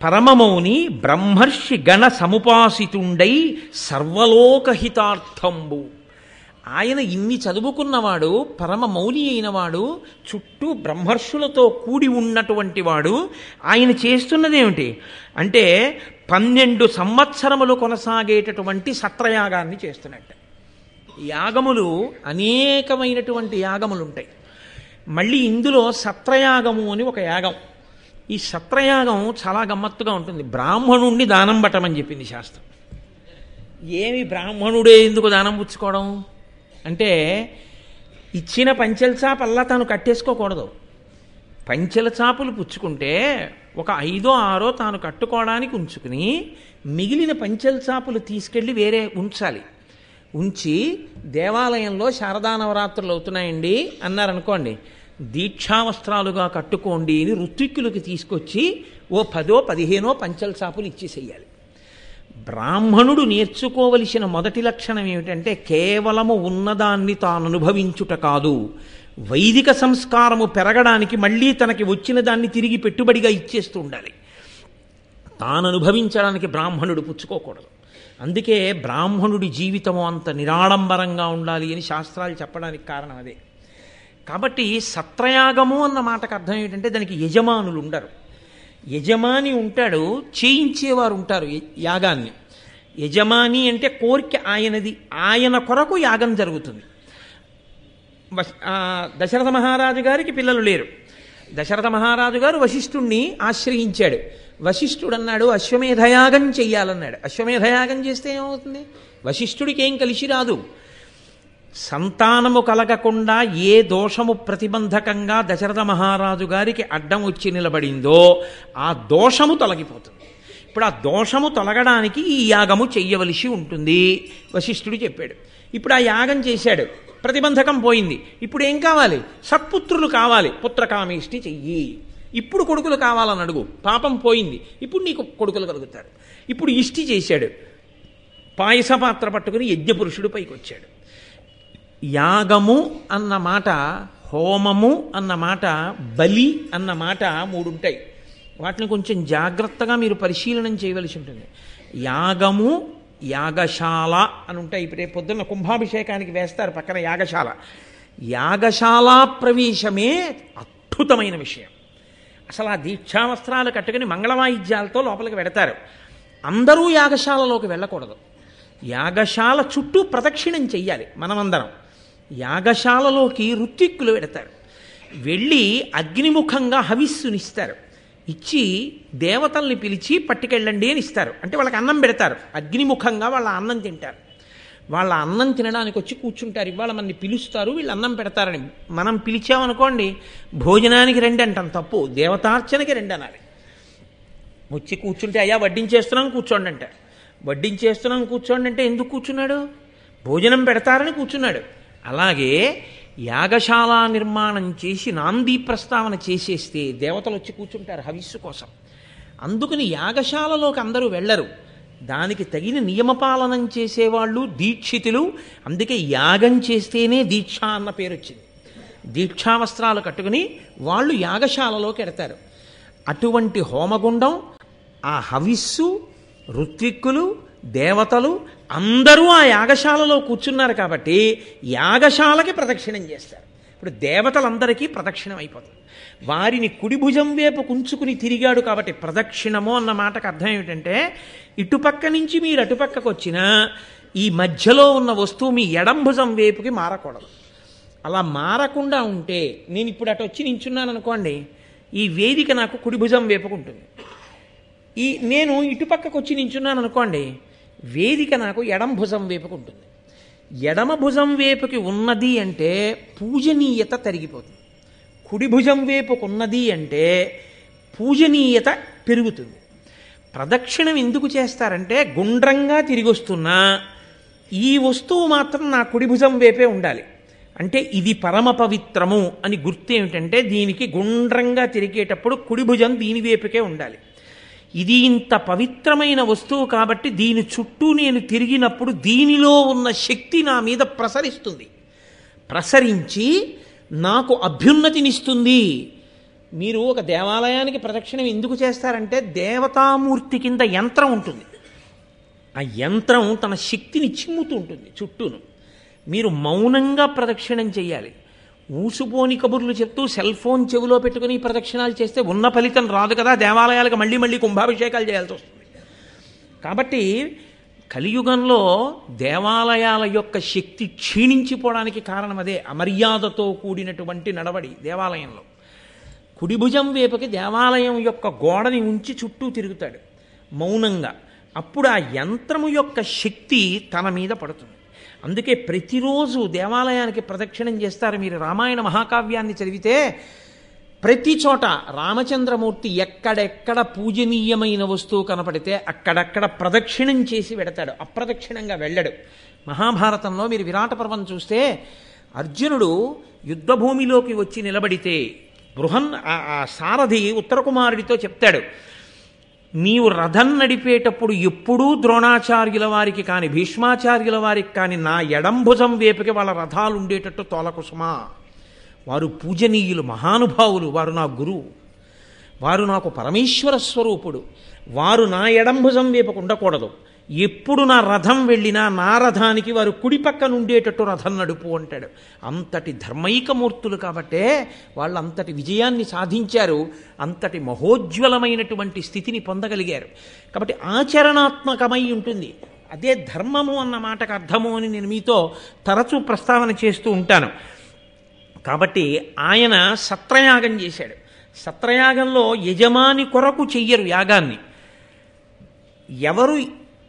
పరమమౌని బ్రహ్మర్షి గణ సముపాసితుండై సర్వలోకహితార్థంబు. ఆయన ఇన్ని చదువుకున్నవాడు, పరమ మౌని అయినవాడు, చుట్టూ బ్రహ్మర్షులతో కూడి ఉన్నటువంటి వాడు. ఆయన చేస్తున్నదేమిటి అంటే 12 సంవత్సరములు కొనసాగేటటువంటి సత్రయాగాన్ని చేస్తున్నట్టు. యాగములు అనేకమైనటువంటి యాగములు ఉంటాయి. మళ్ళీ ఇందులో సత్రయాగము అని ఒక యాగం. ఈ సత్రయాగం చాలా గమ్మత్తుగా ఉంటుంది. బ్రాహ్మణుణ్ణి దానం పట్టమని చెప్పింది శాస్త్రం. ఏమి బ్రాహ్మణుడే ఎందుకు దానం పుచ్చుకోవడం అంటే ఇచ్చిన పంచెల చాపల్లా తాను కట్టేసుకోకూడదు. పంచెల చాపులు పుచ్చుకుంటే ఒక 5 or 6 తాను కట్టుకోవడానికి ఉంచుకుని మిగిలిన పంచెల చాపులు తీసుకెళ్ళి వేరే ఉంచాలి. ఉంచి దేవాలయంలో శారదా నవరాత్రులు అవుతున్నాయండి అన్నారనుకోండి, దీక్షావస్త్రాలుగా కట్టుకోండి అని ఋత్విక్కులకి తీసుకొచ్చి ఓ 10 or 15 పంచెల చాపులు ఇచ్చేసేయాలి. బ్రాహ్మణుడు నేర్చుకోవలసిన మొదటి లక్షణం ఏమిటంటే కేవలము ఉన్నదాన్ని తాను అనుభవించుట కాదు, వైదిక సంస్కారము పెరగడానికి మళ్ళీ తనకి వచ్చిన దాన్ని తిరిగి పెట్టుబడిగా ఇచ్చేస్తూ ఉండాలి. తాను అనుభవించడానికి బ్రాహ్మణుడు పుచ్చుకోకూడదు. అందుకే బ్రాహ్మణుడి జీవితము అంత నిరాడంబరంగా ఉండాలి అని శాస్త్రాలు చెప్పడానికి కారణం అదే. కాబట్టి సత్రయాగము అన్న మాటకు అర్థం ఏంటంటే దానికి యజమానులు ఉండరు. యజమాని ఉంటాడు, చేయించేవారు ఉంటారు యాగాన్ని. యజమాని అంటే కోరిక ఆయనది, ఆయన కొరకు యాగం జరుగుతుంది. దశరథ మహారాజు గారికి పిల్లలు లేరు. దశరథ మహారాజు గారు వశిష్ఠుణ్ణి ఆశ్రయించాడు. వశిష్ఠుడు అన్నాడు అశ్వమేధయాగం చెయ్యాలన్నాడు. అశ్వమేధయాగం చేస్తే ఏమవుతుంది? వశిష్ఠుడికి ఏం కలిసి రాదు. సంతానము కలగకుండా ఏ దోషము ప్రతిబంధకంగా దశరథ మహారాజు గారికి అడ్డం వచ్చి నిలబడిందో ఆ దోషము తొలగిపోతుంది. ఇప్పుడు ఆ దోషము తొలగడానికి ఈ యాగము చెయ్యవలసి ఉంటుంది. వశిష్ఠుడు చెప్పాడు. ఇప్పుడు ఆ యాగం చేశాడు. ప్రతిబంధకం పోయింది. ఇప్పుడు ఏం కావాలి? సత్పుత్రులు కావాలి. పుత్రకామేష్టి చెయ్యి. ఇప్పుడు కొడుకులు కావాలని అడుగు. పాపం పోయింది, ఇప్పుడు నీకు కొడుకులు కలుగుతారు. ఇప్పుడు ఇష్టి చేశాడు, పాయస పాత్ర పట్టుకుని యజ్ఞపురుషుడు పైకి వచ్చాడు. యాగము అన్న మాట, హోమము అన్న మాట, బలి అన్న మాట మూడుంటాయి. వాటిని కొంచెం జాగ్రత్తగా మీరు పరిశీలనం చేయవలసి ఉంటుంది. యాగము, యాగశాల అని ఉంటాయి. ఇప్పుడు రేపు పొద్దున్న కుంభాభిషేకానికి వేస్తారు పక్కన యాగశాల. యాగశాల ప్రవేశమే అద్భుతమైన విషయం. అసలు ఆ దీక్షావస్త్రాలు కట్టుకుని మంగళవాయిద్యాలతో లోపలికి వెడతారు. అందరూ యాగశాలలోకి వెళ్ళకూడదు. యాగశాల చుట్టూ ప్రదక్షిణం చెయ్యాలి మనమందరం. యాగశాలలోకి ఋత్విక్కులు వెడతారు. వెళ్ళి అగ్నిముఖంగా హవిస్సునిస్తారు. ఇచ్చి దేవతల్ని పిలిచి పట్టుకెళ్ళండి అని ఇస్తారు. అంటే వాళ్ళకి అన్నం పెడతారు. అగ్నిముఖంగా వాళ్ళ అన్నం తింటారు. వాళ్ళ అన్నం తినడానికి వచ్చి కూర్చుంటారు. ఇవాళ మనని పిలుస్తారు, వీళ్ళు అన్నం పెడతారని. మనం పిలిచామనుకోండి, భోజనానికి రండి అంటాం, తప్పు. దేవతార్చనకి రండి అనాలి. వచ్చి కూర్చుంటే అయ్యా వడ్డించేస్తున్నాం కూర్చోండి అంటారు. వడ్డించేస్తున్నాం కూర్చోండి అంటే ఎందుకు కూర్చున్నాడు? భోజనం పెడతారని కూర్చున్నాడు. అలాగే యాగశాల నిర్మాణం చేసి నాందీ ప్రస్తావన చేసేస్తే దేవతలు వచ్చి కూర్చుంటారు హవిస్సు కోసం. అందుకని యాగశాలలోకి అందరూ వెళ్ళరు. దానికి తగిన నియమపాలనం చేసేవాళ్ళు దీక్షితులు. అందుకే యాగం చేస్తేనే దీక్ష అన్న పేరు వచ్చింది. దీక్షావస్త్రాలు కట్టుకుని వాళ్ళు యాగశాలలోకి ఎడతారు. అటువంటి హోమగుండం, ఆ హవిస్సు, ఋత్విక్కులు, దేవతలు అందరూ ఆ యాగశాలలో కూర్చున్నారు కాబట్టి యాగశాలకి ప్రదక్షిణం చేస్తారు. ఇప్పుడు దేవతలందరికీ ప్రదక్షిణం అయిపోతుంది. వారిని కుడి భుజం వైపు కుంచుకుని తిరిగాడు కాబట్టి ప్రదక్షిణము అన్న మాటకు అర్థం ఏమిటంటే, ఇటుపక్క నుంచి మీరు అటుపక్కకు వచ్చినా ఈ మధ్యలో ఉన్న వస్తువు మీ ఎడం భుజం వైపుకి మారకూడదు. అలా మారకుండా ఉంటే, నేను ఇప్పుడు అటు వచ్చి నించున్నాను అనుకోండి, ఈ వేదిక నాకు కుడి భుజం వైపుకు ఉంటుంది. నేను ఇటుపక్కకు వచ్చి నించున్నాను అనుకోండి, వేదిక నాకు ఎడం భుజం వైపుకు ఉంటుంది. ఎడమ భుజం వైపుకి ఉన్నది అంటే పూజనీయత తరిగిపోతుంది. కుడి భుజం వైపుకు ఉన్నది అంటే పూజనీయత పెరుగుతుంది. ప్రదక్షిణం ఎందుకు చేస్తారంటే, గుండ్రంగా తిరిగి వస్తున్నా ఈ వస్తువు మాత్రం నా కుడి భుజం వైపే ఉండాలి. అంటే ఇది పరమ పవిత్రము అని గుర్తు ఏమిటంటే, దీనికి గుండ్రంగా తిరిగేటప్పుడు కుడి భుజం దీని వైపుకే ఉండాలి. ఇది ఇంత పవిత్రమైన వస్తువు కాబట్టి దీని చుట్టూ నేను తిరిగినప్పుడు దీనిలో ఉన్న శక్తి నా మీద ప్రసరిస్తుంది. ప్రసరించి నాకు అభ్యున్నతినిస్తుంది. మీరు ఒక దేవాలయానికి ప్రదక్షిణం ఎందుకు చేస్తారంటే, దేవతామూర్తి కింద యంత్రం ఉంటుంది. ఆ యంత్రం తన శక్తిని చిమ్ముతూ ఉంటుంది చుట్టూను. మీరు మౌనంగా ప్రదక్షిణం చేయాలి. ఊసుపోని కబుర్లు చెప్తూ సెల్ ఫోన్ చెవిలో పెట్టుకుని ప్రదక్షిణాలు చేస్తే ఉన్న ఫలితం రాదు కదా. దేవాలయాలకు మళ్ళీ మళ్ళీ కుంభాభిషేకాలు చేయాల్సి వస్తుంది. కాబట్టి కలియుగంలో దేవాలయాల యొక్క శక్తి క్షీణించిపోవడానికి కారణం అదే. అమర్యాదతో కూడినటువంటి నడవడి దేవాలయంలో. కుడి భుజం వైపుకి దేవాలయం యొక్క గోడని ఉంచి చుట్టూ తిరుగుతాడు మౌనంగా. అప్పుడు ఆ యంత్రము యొక్క శక్తి తన మీద పడుతుంది. అందుకే ప్రతిరోజు దేవాలయానికి ప్రదక్షిణం చేస్తారు. మీరు రామాయణ మహాకావ్యాన్ని చదివితే ప్రతి చోట రామచంద్రమూర్తి ఎక్కడెక్కడ పూజనీయమైన వస్తువు కనపడితే అక్కడక్కడ ప్రదక్షిణం చేసి వెడతాడు, అప్రదక్షిణంగా వెళ్ళడు. మహాభారతంలో మీరు విరాట పర్వం చూస్తే అర్జునుడు యుద్ధభూమిలోకి వచ్చి నిలబడితే ఆ సారథి ఉత్తరకుమారుడితో చెప్తాడు, నీవు రథం నడిపేటప్పుడు ఎప్పుడూ ద్రోణాచార్యుల వారికి కానీ భీష్మాచార్యుల వారికి కానీ నా ఎడం భుజం వైపుకి వాళ్ళ రథాలు ఉండేటట్టు తోలకుసుమా. వారు పూజనీయులు, మహానుభావులు, వారు నా గురువు, వారు నాకు పరమేశ్వర స్వరూపుడు. వారు నా ఎడం భుజం వైపుకు ఉండకూడదు. ఎప్పుడు నా రథం వెళ్ళినా నా రథానికి వారు కుడి పక్కన ఉండేటట్టు రథం నడుపు అంటాడు. అంతటి ధర్మైకమూర్తులు కాబట్టే వాళ్ళు అంతటి విజయాన్ని సాధించారు, అంతటి మహోజ్వలమైనటువంటి స్థితిని పొందగలిగారు. కాబట్టి ఆచరణాత్మకమై ఉంటుంది. అదే ధర్మము అన్న మాటకు అర్థము అని నేను మీతో తరచూ ప్రస్తావన చేస్తూ ఉంటాను. కాబట్టి ఆయన సత్రయాగం చేశాడు. సత్రయాగంలో యజమాని కొరకు చెయ్యరు యాగాన్ని. ఎవరు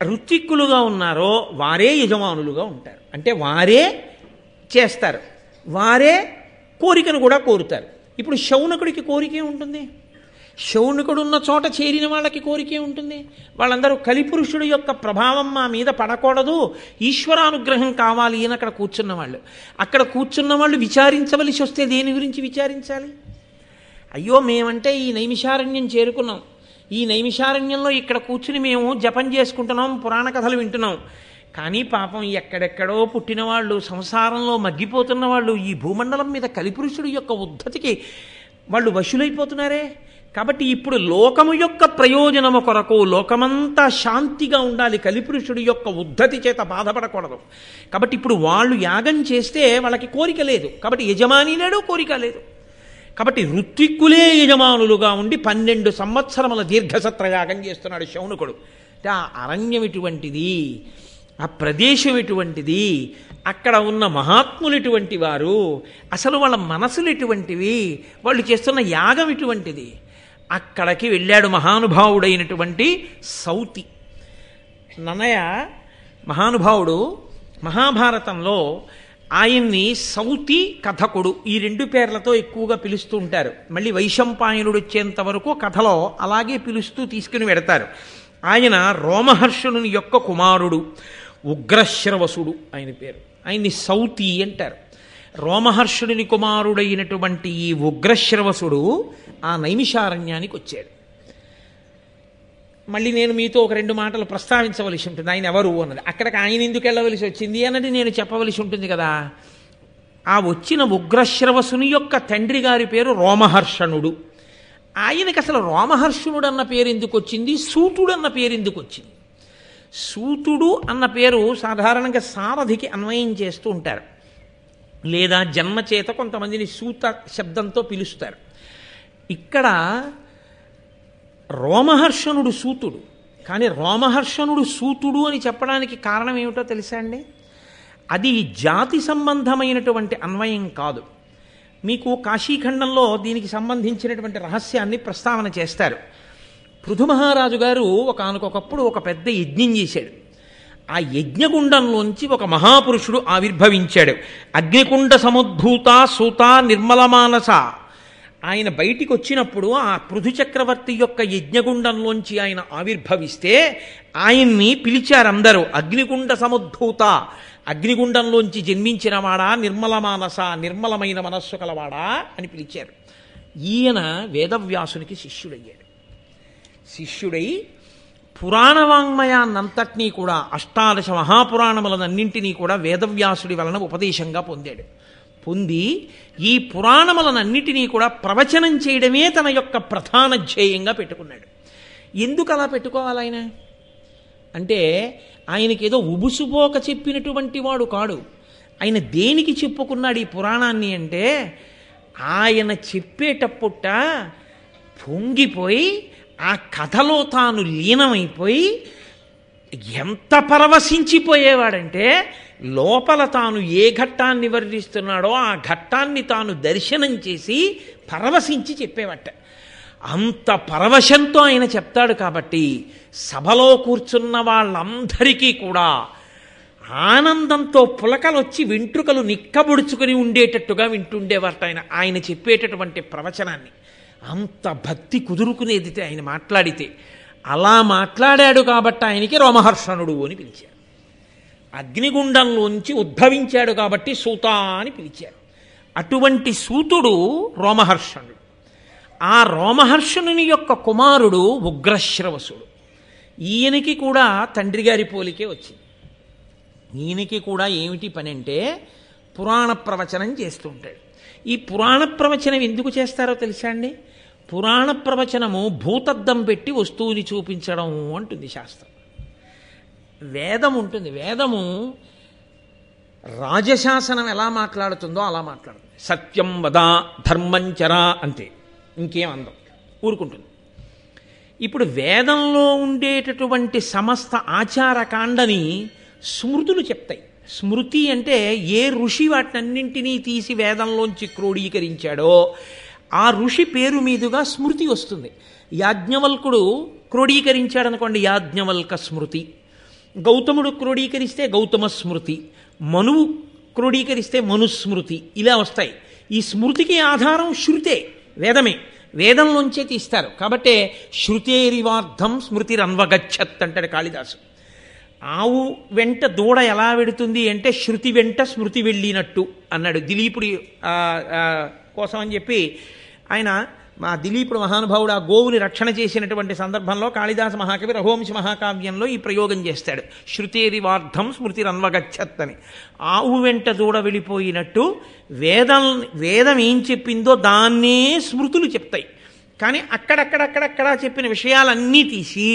ఋత్విక్కులుగా ఉన్నారో వారే యజమానులుగా ఉంటారు. అంటే వారే చేస్తారు, వారే కోరికను కూడా కోరుతారు. ఇప్పుడు శౌనకుడికి కోరికే ఉంటుంది. శౌనకుడున్న చోట చేరిన వాళ్ళకి కోరికే ఉంటుంది. వాళ్ళందరూ కలిపురుషుడు యొక్క ప్రభావం మా మీద పడకూడదు, ఈశ్వరానుగ్రహం కావాలి అని అక్కడ కూర్చున్న వాళ్ళు. అక్కడ కూర్చున్న వాళ్ళు విచారించవలసి వస్తే దేని గురించి విచారించాలి? అయ్యో మేమంటే ఈ నైమిషారణ్యం చేరుకున్నాం, ఈ నైమిషారణ్యంలో ఇక్కడ కూర్చుని మేము జపం చేసుకుంటున్నాం, పురాణ కథలు వింటున్నాం. కానీ పాపం ఎక్కడెక్కడో పుట్టిన వాళ్ళు, సంసారంలో మగ్గిపోతున్న వాళ్ళు ఈ భూమండలం మీద కలిపురుషుడు యొక్క ఉద్ధతికి వాళ్ళు వశులైపోతున్నారే. కాబట్టి ఇప్పుడు లోకము యొక్క ప్రయోజనము కొరకు, లోకమంతా శాంతిగా ఉండాలి, కలిపురుషుడి యొక్క ఉద్ధతి చేత బాధపడకూడదు. కాబట్టి ఇప్పుడు వాళ్ళు యాగం చేస్తే వాళ్ళకి కోరిక లేదు, కాబట్టి యజమాని లేడు, కోరిక లేదు. కాబట్టి ఋత్విక్కులే యజమానులుగా ఉండి 12 సంవత్సరముల దీర్ఘసత్రయాగం చేస్తున్నాడు శౌనకుడు. అంటే ఆ అరణ్యం ఎటువంటిది, ఆ ప్రదేశం ఎటువంటిది, అక్కడ ఉన్న మహాత్ములు ఎటువంటి వారు, అసలు వాళ్ళ మనసులు ఎటువంటివి, వాళ్ళు చేస్తున్న యాగం ఎటువంటిది. అక్కడికి వెళ్ళాడు మహానుభావుడైనటువంటి సౌతి. నన్నయ్య మహానుభావుడు మహాభారతంలో ఆయన్ని సౌతి కథకుడు ఈ 2 పేర్లతో ఎక్కువగా పిలుస్తూ ఉంటారు. మళ్ళీ వైశంపాయనుడు వచ్చేంత వరకు కథలో అలాగే పిలుస్తూ తీసుకుని వెడతారు. ఆయన రోమహర్షణుని యొక్క కుమారుడు, ఉగ్రశ్రవసుడు ఆయన పేరు. ఆయన్ని సౌతి అంటారు. రోమహర్షుడిని కుమారుడైనటువంటి ఈ ఉగ్రశ్రవసుడు ఆ నైమిషారణ్యానికి వచ్చాడు. మళ్ళీ నేను మీతో ఒక 2 మాటలు ప్రస్తావించవలసి ఉంటుంది. ఆయన ఎవరు అన్నది, అక్కడికి ఆయన ఎందుకు వెళ్ళవలసి వచ్చింది అన్నది నేను చెప్పవలసి ఉంటుంది కదా. ఆ వచ్చిన ఉగ్రశ్రవసుని యొక్క తండ్రి గారి పేరు రోమహర్షణుడు. ఆయనకి అసలు రోమహర్షణుడు అన్న పేరు ఎందుకు వచ్చింది, సూతుడు అన్న పేరు ఎందుకు వచ్చింది? సూతుడు అన్న పేరు సాధారణంగా సారథికి అన్వయం చేస్తూ ఉంటారు, లేదా జన్మచేత కొంతమందిని సూత శబ్దంతో పిలుస్తారు. ఇక్కడ రోమహర్షణుడు సూతుడు, కానీ రోమహర్షణుడు సూతుడు అని చెప్పడానికి కారణం ఏమిటో తెలుసా అండి? అది జాతి సంబంధమైనటువంటి అన్వయం కాదు. మీకు కాశీఖండంలో దీనికి సంబంధించినటువంటి రహస్యాన్ని ప్రస్తావన చేస్తారు. పృథు మహారాజు గారు ఒకానొకప్పుడు ఒక పెద్ద యజ్ఞం చేశాడు. ఆ యజ్ఞగుండంలోంచి ఒక మహాపురుషుడు ఆవిర్భవించాడు. అగ్నికుండ సముద్భూత సూత నిర్మలమానస. ఆయన బయటికి వచ్చినప్పుడు ఆ పృథు చక్రవర్తి యొక్క యజ్ఞగుండంలోంచి ఆయన ఆవిర్భవిస్తే ఆయన్ని పిలిచారు అందరూ, అగ్నికుండ సముద్భూత, అగ్నిగుండంలోంచి జన్మించినవాడా, నిర్మలమానస, నిర్మలమైన మనస్సు కలవాడా అని పిలిచారు. ఈయన వేదవ్యాసునికి శిష్యుడయ్యాడు. శిష్యుడై పురాణవాంగ్మయాన్నంతటినీ కూడా, 18 మహాపురాణములనన్నింటినీ కూడా వేదవ్యాసుడి వలన ఉపదేశంగా పొందాడు. పొంది ఈ పురాణములనన్నిటినీ కూడా ప్రవచనం చేయడమే తన యొక్క ప్రధాన ధ్యేయంగా పెట్టుకున్నాడు. ఎందుకు అలా పెట్టుకోవాలి ఆయన అంటే, ఆయనకి ఏదో ఉబుసుపోక చెప్పినటువంటి వాడు కాడు. ఆయన దేనికి చెప్పుకున్నాడు ఈ పురాణాన్ని అంటే, ఆయన చెప్పేటప్పుట పొంగిపోయి ఆ కథలో తాను లీనమైపోయి ఎంత పరవశించిపోయేవాడంటే, లోపల తాను ఏ ఘట్టాన్ని వర్ణిస్తున్నాడో ఆ ఘట్టాన్ని తాను దర్శనం చేసి పరవశించి చెప్పేవట. అంత పరవశంతో ఆయన చెప్తాడు. కాబట్టి సభలో కూర్చున్న వాళ్ళందరికీ కూడా ఆనందంతో పులకలొచ్చి వెంట్రుకలు నిక్కబుడుచుకుని ఉండేటట్టుగా వింటుండేవారట ఆయన చెప్పేటటువంటి ప్రవచనాన్ని. అంత భక్తి కుదురుకునేది ఆయన మాట్లాడితే. అలా మాట్లాడాడు కాబట్టి ఆయనకి రోమహర్షణుడు అని పిలిచారు. అగ్నిగుండంలోంచి ఉద్భవించాడు కాబట్టి సూత అని పిలిచారు. అటువంటి సూతుడు రోమహర్షణుడు. ఆ రోమహర్షణుని యొక్క కుమారుడు ఉగ్రశ్రవసుడు. ఈయనకి కూడా తండ్రి గారి పోలికే వచ్చింది. ఈయనకి కూడా ఏమిటి పని అంటే, పురాణ ప్రవచనం చేస్తూ ఉంటాడు. ఈ పురాణ ప్రవచనం ఎందుకు చేస్తారో తెలుసా అండి? పురాణ ప్రవచనము భూతద్దం పెట్టి వస్తువుని చూపించడం అంటుంది శాస్త్రం. వేదం ఉంటుంది, వేదము రాజశాసనం ఎలా మాట్లాడుతుందో అలా మాట్లాడుతుంది. సత్యం వద ధర్మం చర అంతే, ఇంకేం అందం, ఊరుకుంటుంది. ఇప్పుడు వేదంలో ఉండేటటువంటి సమస్త ఆచారకాండని స్మృతులు చెప్తాయి. స్మృతి అంటే ఏ ఋషి వాటినన్నింటినీ తీసి వేదంలోంచి క్రోడీకరించాడో ఆ ఋషి పేరు మీదుగా స్మృతి వస్తుంది. యాజ్ఞవల్కుడు క్రోడీకరించాడనుకోండి, యాజ్ఞవల్క స్మృతి. గౌతముడు క్రోడీకరిస్తే గౌతమ స్మృతి. మనువు క్రోడీకరిస్తే మనుస్మృతి. ఇలా వస్తాయి. ఈ స్మృతికి ఆధారం శృతే, వేదమే. వేదంలోంచే తీస్తారు. కాబట్టే శృతేరివార్థం స్మృతిరన్వగచ్చత్ అంటాడు కాళిదాసు. ఆవు వెంట దూడ ఎలా వెడుతుంది అంటే శృతి వెంట స్మృతి వెళ్ళినట్టు అన్నాడు దిలీపుడి కోసం అని చెప్పి ఆయన మా దిలీపుడు మహానుభావుడు ఆ గోవుని రక్షణ చేసినటువంటి సందర్భంలో కాళిదాస మహాకవి రఘువంశ మహాకావ్యంలో ఈ ప్రయోగం చేస్తాడు. శృతేరివార్థం స్మృతిరన్వగచ్చత్ అని. ఆవు వెంట దూడ వెళ్ళిపోయినట్టు వేదం ఏం చెప్పిందో దాన్నే స్మృతులు చెప్తాయి. కానీ అక్కడక్కడ చెప్పిన విషయాలన్నీ తీసి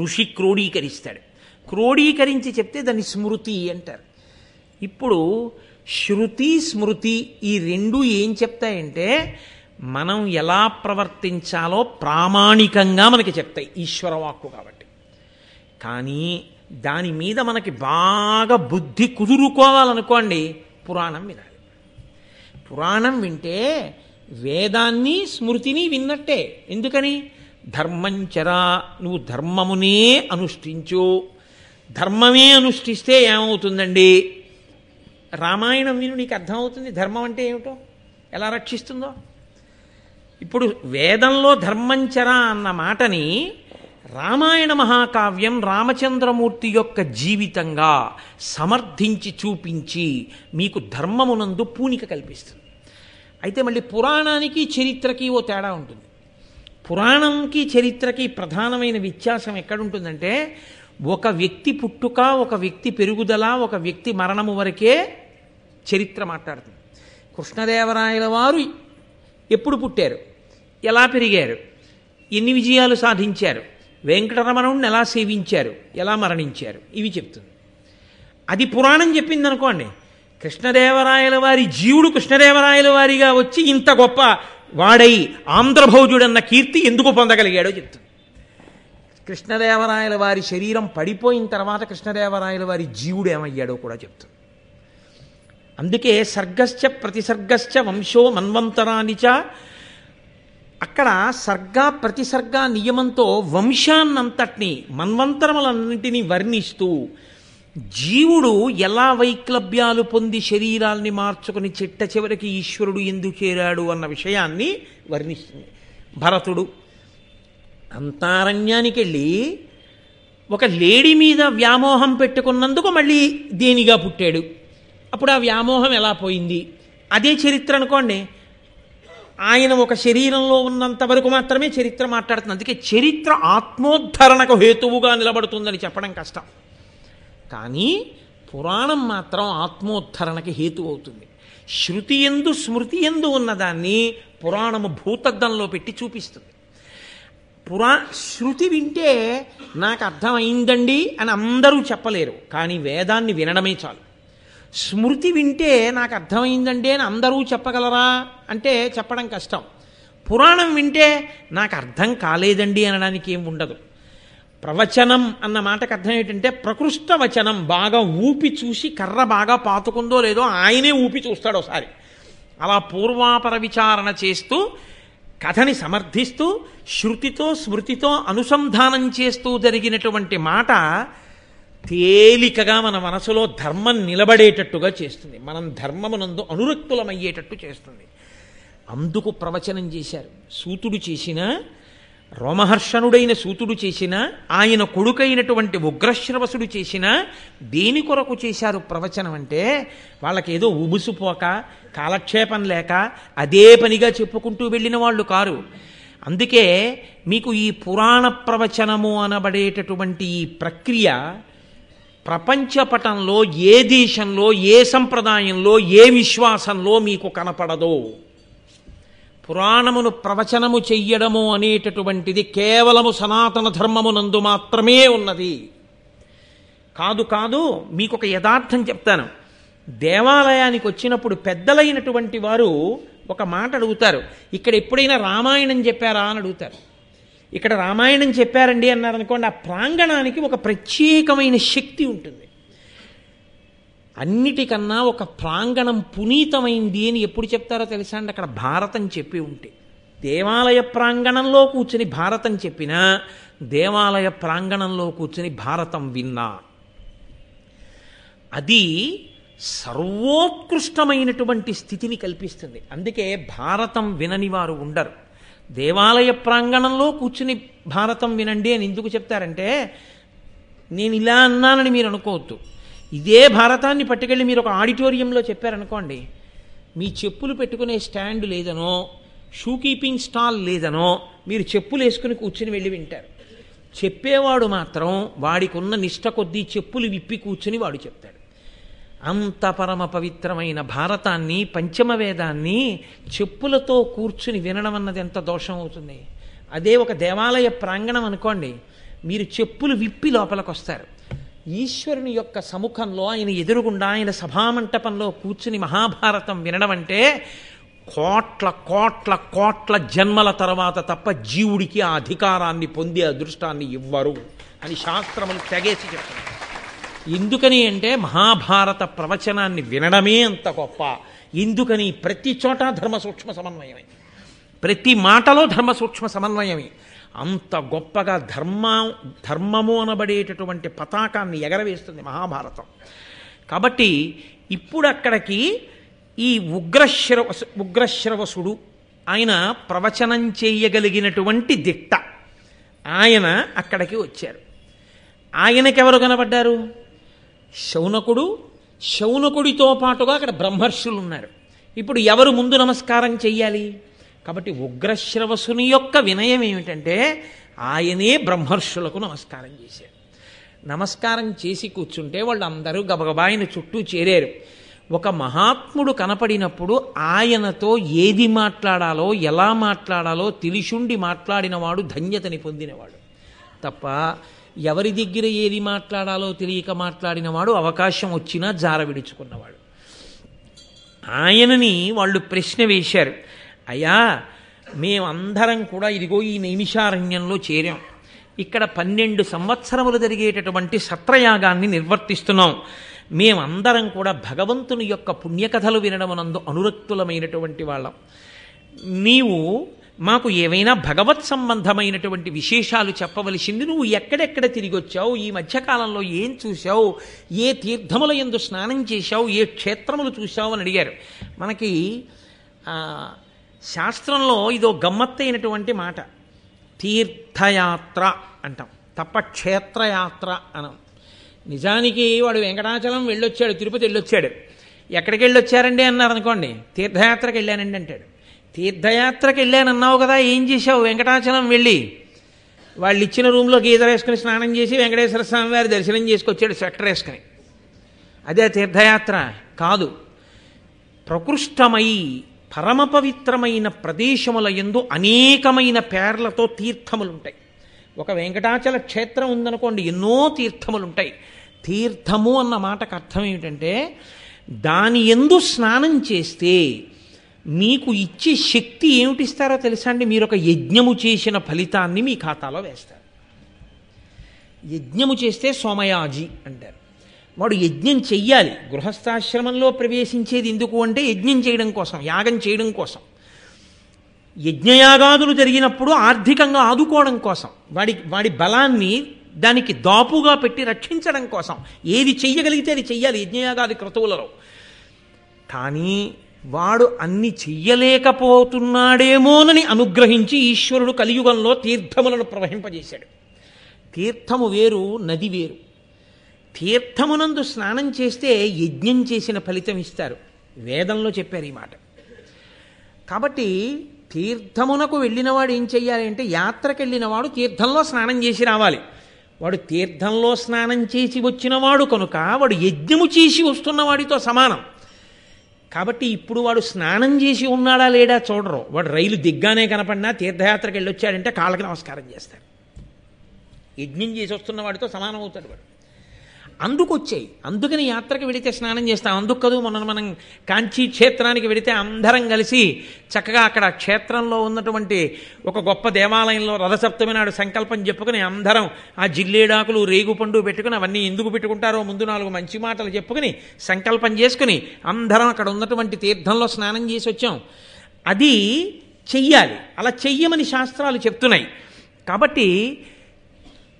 ఋషి క్రోడీకరిస్తాడు. క్రోడీకరించి చెప్తే దాన్ని స్మృతి అంటారు. ఇప్పుడు శృతి స్మృతి ఈ రెండు ఏం చెప్తాయంటే మనం ఎలా ప్రవర్తించాలో ప్రామాణికంగా మనకి చెప్తాయి, ఈశ్వరవాక్కు కాబట్టి. కానీ దాని మీద మనకి బాగా బుద్ధి కుదురుకోవాలనుకోండి, పురాణం వినాలి. పురాణం వింటే వేదాన్ని స్మృతిని విన్నట్టే. ఎందుకని? ధర్మంచరా, నువ్వు ధర్మమునే అనుష్ఠించు. ధర్మమే అనుష్ఠిస్తే ఏమవుతుందండి? రామాయణం విను, నీకు అర్థమవుతుంది ధర్మం అంటే ఏమిటో, ఎలా రక్షిస్తుందో. ఇప్పుడు వేదంలో ధర్మంచర అన్న మాటని రామాయణ మహాకావ్యం రామచంద్రమూర్తి యొక్క జీవితంగా సమర్థించి చూపించి మీకు ధర్మమునందు పూనిక కల్పిస్తుంది. అయితే మళ్ళీ పురాణానికి చరిత్రకి ఓ తేడా ఉంటుంది. పురాణంకి చరిత్రకి ప్రధానమైన వ్యత్యాసం ఎక్కడుంటుందంటే, ఒక వ్యక్తి పుట్టుక, ఒక వ్యక్తి పెరుగుదల, ఒక వ్యక్తి మరణము వరకే చరిత్ర మాట్లాడుతుంది. కృష్ణదేవరాయల వారు ఎప్పుడు పుట్టారు, ఎలా పెరిగారు, ఎన్ని విజయాలు సాధించారు, వెంకటరమణుడిని ఎలా సేవించారు, ఎలా మరణించారు, ఇవి చెప్తుంది. అది పురాణం చెప్పింది అనుకోండి. కృష్ణదేవరాయల వారి జీవుడు కృష్ణదేవరాయల వారిగా వచ్చి ఇంత గొప్ప వాడై ఆంధ్రభౌజుడన్న కీర్తి ఎందుకు పొందగలిగాడో చెప్తుంది. కృష్ణదేవరాయల వారి శరీరం పడిపోయిన తర్వాత కృష్ణదేవరాయల వారి జీవుడు ఏమయ్యాడో కూడా చెప్తుంది. అందుకే సర్గశ్చ ప్రతిసర్గశ్చ వంశో మన్వంతరానిచ, అక్కడ సర్గ ప్రతిసర్గ నియమంతో వంశాన్నంతటినీ మన్వంతరములన్నింటినీ వర్ణిస్తూ జీవుడు ఎలా వైక్లభ్యాలు పొంది శరీరాల్ని మార్చుకుని చిట్ట చివరికి ఈశ్వరుడు ఎందుకు చేరాడు అన్న విషయాన్ని వర్ణిస్తుంది. భరతుడు అంతారణ్యానికి వెళ్ళి ఒక లేడీ మీద వ్యామోహం పెట్టుకున్నందుకు మళ్ళీ దేనిగా పుట్టాడు. అప్పుడు ఆ వ్యామోహం ఎలా పోయింది, అదే చరిత్ర అనుకోండి. ఆయన ఒక శరీరంలో ఉన్నంత వరకు మాత్రమే చరిత్ర మాట్లాడుతుంది. అందుకే చరిత్ర ఆత్మోద్ధరణకు హేతువుగా నిలబడుతుందని చెప్పడం కష్టం. కానీ పురాణం మాత్రం ఆత్మోద్ధరణకి హేతు అవుతుంది. శృతి యందు స్మృతి యందు ఉన్నదాన్ని పురాణము భూతద్దంలో పెట్టి చూపిస్తుంది. శృతి వింటే నాకు అర్థమైందండి అని అందరూ చెప్పలేరు, కానీ వేదాన్ని వినడమే చాలు. స్మృతి వింటే నాకు అర్థమైందండి అని అందరూ చెప్పగలరా అంటే చెప్పడం కష్టం. పురాణం వింటే నాకు అర్థం కాలేదండి అనడానికి ఏం ఉండదు. ప్రవచనం అన్న మాటకు అర్థం ఏంటంటే ప్రకృష్ట వచనం, బాగా ఊపి చూసి కర్ర బాగా పాతుకుందో లేదో ఆయనే ఊపి చూస్తాడు ఒకసారి. అలా పూర్వాపర విచారణ చేస్తూ కథని సమర్థిస్తూ శృతితో స్మృతితో అనుసంధానం చేస్తూ జరిగినటువంటి మాట తేలికగా మన మనసులో ధర్మం నిలబడేటట్టుగా చేస్తుంది. మనం ధర్మమునందు అనురక్తులమయ్యేటట్టు చేస్తుంది. అందుకు ప్రవచనం చేశారు. సూతుడు చేసిన, రోమహర్షణుడైన సూతుడు చేసిన, ఆయన కొడుకైనటువంటి ఉగ్రశ్రవసుడు చేసిన, దేని కొరకు చేశారు ప్రవచనం అంటే వాళ్ళకేదో ఉబుసుపోక కాలక్షేపం లేక అదే పనిగా చెప్పుకుంటూ వెళ్ళిన వాళ్ళు కారు. అందుకే మీకు ఈ పురాణ ప్రవచనము అనబడేటటువంటి ఈ ప్రక్రియ ప్రపంచపటంలో ఏ దేశంలో, ఏ సంప్రదాయంలో, ఏ విశ్వాసంలో మీకు కనపడదో. పురాణమును ప్రవచనము చెయ్యడము అనేటటువంటిది కేవలము సనాతన ధర్మమునందు మాత్రమే ఉన్నది. కాదు, మీకు ఒక యథార్థం చెప్తాను. దేవాలయానికి వచ్చినప్పుడు పెద్దలైనటువంటి వారు ఒక మాట అడుగుతారు, ఇక్కడ ఎప్పుడైనా రామాయణం చెప్పారా అని అడుగుతారు. ఇక్కడ రామాయణం చెప్పారండి అన్నారనుకోండి, ఆ ప్రాంగణానికి ఒక ప్రత్యేకమైన శక్తి ఉంటుంది. అన్నిటికన్నా ఒక ప్రాంగణం పునీతమైంది అని ఎప్పుడు చెప్తారో తెలుసా అండి? అక్కడ భారతం చెప్పి ఉంటే. దేవాలయ ప్రాంగణంలో కూర్చుని భారతం చెప్పినా, దేవాలయ ప్రాంగణంలో కూర్చుని భారతం విన్నా, అది సర్వోత్కృష్టమైనటువంటి స్థితిని కల్పిస్తుంది. అందుకే భారతం వినని వారు ఉండరు. దేవాలయ ప్రాంగణంలో కూర్చుని భారతం వినండి అని ఎందుకు చెప్తారంటే, నేను ఇలా అన్నానని మీరు అనుకోవద్దు. ఇదే భారతాన్ని పట్టుకెళ్ళి మీరు ఒక ఆడిటోరియంలో చెప్పారనుకోండి, మీ చెప్పులు పెట్టుకునే స్టాండ్ లేదనో, షూ కీపింగ్ స్టాల్ లేదనో మీరు చెప్పులు వేసుకుని కూర్చుని వెళ్ళి వింటారు. చెప్పేవాడు మాత్రం వాడికి ఉన్న నిష్ట కొద్దీ చెప్పులు విప్పి కూర్చుని వాడు చెప్తాడు. అంత పరమ పవిత్రమైన భారతాన్ని, పంచమ వేదాన్ని చెప్పులతో కూర్చుని వినడం అన్నది ఎంత దోషం అవుతుంది. అదే ఒక దేవాలయ ప్రాంగణం అనుకోండి, మీరు చెప్పులు విప్పి లోపలికి వస్తారు. ఈశ్వరుని యొక్క సముఖంలో, ఆయన ఎదురుగుండా, ఆయన సభామంటపంలో కూర్చుని మహాభారతం వినడం అంటే కోట్ల కోట్ల కోట్ల జన్మల తర్వాత తప్ప జీవుడికి ఆ అధికారాన్ని పొందే అదృష్టాన్ని ఇవ్వరు అని శాస్త్రములు తెగేసి చెప్తున్నారు. ఎందుకని అంటే మహాభారత ప్రవచనాన్ని వినడమే అంత గొప్ప. ఎందుకని? ప్రతి చోట ధర్మ సూక్ష్మ సమన్వయమే, ప్రతి మాటలో ధర్మ సూక్ష్మ సమన్వయమే. అంత గొప్పగా ధర్మము అనబడేటటువంటి పతాకాన్ని ఎగరవేస్తుంది మహాభారతం. కాబట్టి ఇప్పుడు అక్కడికి ఈ ఉగ్రశ్రవసుడు ఆయన ప్రవచనం చేయగలిగినటువంటి దిట్ట ఆయన అక్కడికి వచ్చారు. ఆయనకెవరు కనబడ్డారు? శౌనకుడు, శౌనకుడితో పాటుగా అక్కడ బ్రహ్మర్షులు ఉన్నారు. ఇప్పుడు ఎవరు ముందు నమస్కారం చెయ్యాలి? కాబట్టి ఉగ్రశ్రవసుని యొక్క వినయం ఏమిటంటే ఆయనే బ్రహ్మర్షులకు నమస్కారం చేశారు. నమస్కారం చేసి కూర్చుంటే వాళ్ళందరూ గబగబా ఆయన చుట్టూ చేరారు. ఒక మహాత్ముడు కనపడినప్పుడు ఆయనతో ఏది మాట్లాడాలో, ఎలా మాట్లాడాలో తెలిసుండి మాట్లాడినవాడు ధన్యతని పొందినవాడు తప్ప ఎవరి దగ్గర ఏది మాట్లాడాలో తెలియక మాట్లాడినవాడు అవకాశం వచ్చినా జార విడుచుకున్నవాడు. ఆయనని వాళ్ళు ప్రశ్న వేశారు, అయ్యా మేమందరం కూడా ఇదిగో ఈ నైమిషారణ్యంలో చేరాం, ఇక్కడ 12 సంవత్సరములు జరిగేటటువంటి సత్రయాగాన్ని నిర్వర్తిస్తున్నాం, మేమందరం కూడా భగవంతుని యొక్క పుణ్యకథలు వినడమునందు అనురక్తులమైనటువంటి వాళ్ళం, నీవు మాకు ఏవైనా భగవత్ సంబంధమైనటువంటి విశేషాలు చెప్పవలసింది. నువ్వు ఎక్కడెక్కడ తిరిగి వచ్చావు, ఈ మధ్యకాలంలో ఏం చూశావు, ఏ తీర్థముల యందు స్నానం చేశావు, ఏ క్షేత్రములు చూశావు అని అడిగారు. మనకి శాస్త్రంలో ఇదో గమ్మత్తైనటువంటి మాట, తీర్థయాత్ర అంటాం తప్ప క్షేత్రయాత్ర అనం. నిజానికి వాడు వెంకటాచలం వెళ్ళొచ్చాడు, తిరుపతి వెళ్ళొచ్చాడు, ఎక్కడికి వెళ్ళొచ్చారండి అన్నారు అనుకోండి, తీర్థయాత్రకి వెళ్ళానండి అంటాడు. తీర్థయాత్రకి వెళ్ళానన్నావు కదా, ఏం చేశావు? వెంకటాచలం వెళ్ళి వాళ్ళు ఇచ్చిన రూమ్లో గీజర్ వేసుకుని స్నానం చేసి వెంకటేశ్వర స్వామి వారి దర్శనం చేసుకొచ్చాడు స్వెటర్ వేసుకుని. అదే తీర్థయాత్ర కాదు. ప్రకృష్టమై పరమ పవిత్రమైన ప్రదేశముల యందు అనేకమైన పేర్లతో తీర్థములుంటాయి. ఒక వెంకటాచల క్షేత్రం ఉందనుకోండి, ఎన్నో తీర్థములుంటాయి. తీర్థము అన్న మాటకు అర్థం ఏమిటంటే దాని యందు స్నానం చేస్తే మీకు ఇచ్చే శక్తి ఏమిటిస్తారో తెలుసా అండి? మీరు ఒక యజ్ఞము చేసిన ఫలితాన్ని మీ ఖాతాలో వేస్తారు. యజ్ఞము చేస్తే సోమయాజి అంటారు. వాడు యజ్ఞం చెయ్యాలి. గృహస్థాశ్రమంలో ప్రవేశించేది ఎందుకు అంటే యజ్ఞం చేయడం కోసం, యాగం చేయడం కోసం. యజ్ఞయాగాదులు జరిగినప్పుడు ఆర్థికంగా ఆదుకోవడం కోసం, వాడి బలాన్ని దానికి దాపుగా పెట్టి రక్షించడం కోసం. ఏది చెయ్యగలిగితే అది చెయ్యాలి యజ్ఞయాగాది క్రతువులలో. కానీ వాడు అన్ని చెయ్యలేకపోతున్నాడేమోనని అనుగ్రహించి ఈశ్వరుడు కలియుగంలో తీర్థములను ప్రవహింపజేశాడు. తీర్థము వేరు, నది వేరు. తీర్థమునందు స్నానం చేస్తే యజ్ఞం చేసిన ఫలితం ఇస్తారు. వేదంలో చెప్పారు ఈ మాట. కాబట్టి తీర్థమునకు వెళ్ళినవాడు ఏం చెయ్యాలి అంటే, యాత్రకు వెళ్ళినవాడు తీర్థంలో స్నానం చేసి రావాలి. వాడు తీర్థంలో స్నానం చేసి వచ్చినవాడు కనుక వాడు యజ్ఞము చేసి వస్తున్నవాడితో సమానం. కాబట్టి ఇప్పుడు వాడు స్నానం చేసి ఉన్నాడా లేడా చూడరు. వాడు రైలు దిగ్గానే కనపడినా తీర్థయాత్రకు వెళ్ళొచ్చాడంటే కాళ్ళకి నమస్కారం చేస్తాడు. యజ్ఞం చేసి వస్తున్న వాడితో సమానం అవుతాడు వాడు. అందుకని యాత్రకు వెళితే స్నానం చేస్తాం. అందుకు కదూ మనం కాంచీ క్షేత్రానికి వెళితే అందరం కలిసి చక్కగా అక్కడ క్షేత్రంలో ఉన్నటువంటి ఒక గొప్ప దేవాలయంలో రథసప్తమి నాడు సంకల్పం చెప్పుకుని అందరం ఆ జిల్లేడాకులు రేగుపండు పెట్టుకుని, అవన్నీ ఎందుకు పెట్టుకుంటారో ముందు 4 మంచి మాటలు చెప్పుకుని సంకల్పం చేసుకుని అందరం అక్కడ ఉన్నటువంటి తీర్థంలో స్నానం చేసి వచ్చాం. అది చెయ్యాలి. అలా చెయ్యమని శాస్త్రాలు చెప్తున్నాయి. కాబట్టి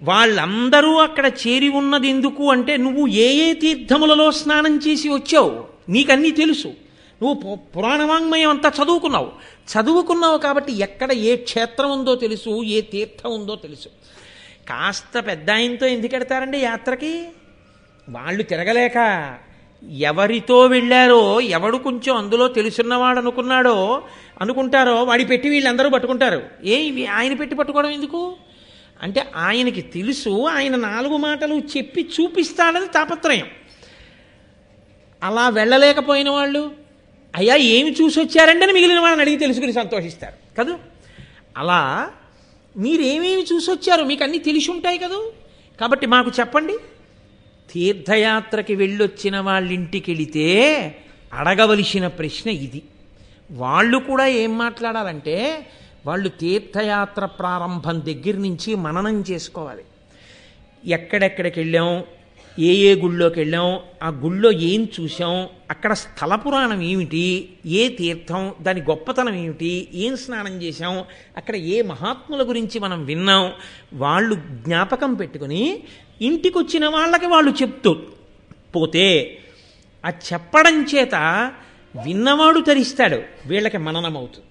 వాళ్ళందరూ అక్కడ చేరి ఉన్నది ఎందుకు అంటే, నువ్వు ఏ ఏ తీర్థములలో స్నానం చేసి వచ్చావు నీకన్నీ తెలుసు. నువ్వు పురాణ వాంగ్మయం అంతా చదువుకున్నావు కాబట్టి ఎక్కడ ఏ క్షేత్రం ఉందో తెలుసు, ఏ తీర్థం ఉందో తెలుసు. కాస్త పెద్ద ఆయనతో ఎందుకు ఎడతారండి యాత్రకి? వాళ్ళు తిరగలేక ఎవరితో వెళ్ళారో, ఎవడు కొంచెం అందులో తెలుసున్నవాడు అనుకుంటారో వాడి పెట్టి వీళ్ళందరూ పట్టుకుంటారు. ఆయన పెట్టి పట్టుకోవడం ఎందుకు అంటే ఆయనకి తెలుసు, ఆయన 4 మాటలు చెప్పి చూపిస్తాడని తాపత్రయం. అలా వెళ్ళలేకపోయిన వాళ్ళు అయ్యా ఏమి చూసి వచ్చారంటే అని మిగిలిన వాళ్ళని అడిగి తెలుసుకుని సంతోషిస్తారు కదూ. అలా మీరేమేమి చూసి వచ్చారు మీకు అన్నీ తెలిసి ఉంటాయి కదూ. కాబట్టి మాకు చెప్పండి. తీర్థయాత్రకి వెళ్ళొచ్చిన వాళ్ళింటికి వెళితే అడగవలసిన ప్రశ్న ఇది. వాళ్ళు కూడా ఏం మాట్లాడాలంటే వాళ్ళు తీర్థయాత్ర ప్రారంభం దగ్గర నుంచి మననం చేసుకోవాలి. ఎక్కడెక్కడికి వెళ్ళాం, ఏ గుళ్ళోకి వెళ్ళాం, ఆ గుళ్ళో ఏం చూసాం, అక్కడ స్థల పురాణం ఏమిటి, ఏ తీర్థం, దాని గొప్పతనం ఏమిటి, ఏం స్నానం చేశాం, అక్కడ ఏ మహాత్ముల గురించి మనం విన్నాం, వాళ్ళు జ్ఞాపకం పెట్టుకుని ఇంటికి వచ్చిన వాళ్ళకి వాళ్ళు చెప్తూ పోతే ఆ చెప్పడం చేత విన్నవాడు తరిస్తాడు, వీళ్ళకి మననమవుతుంది.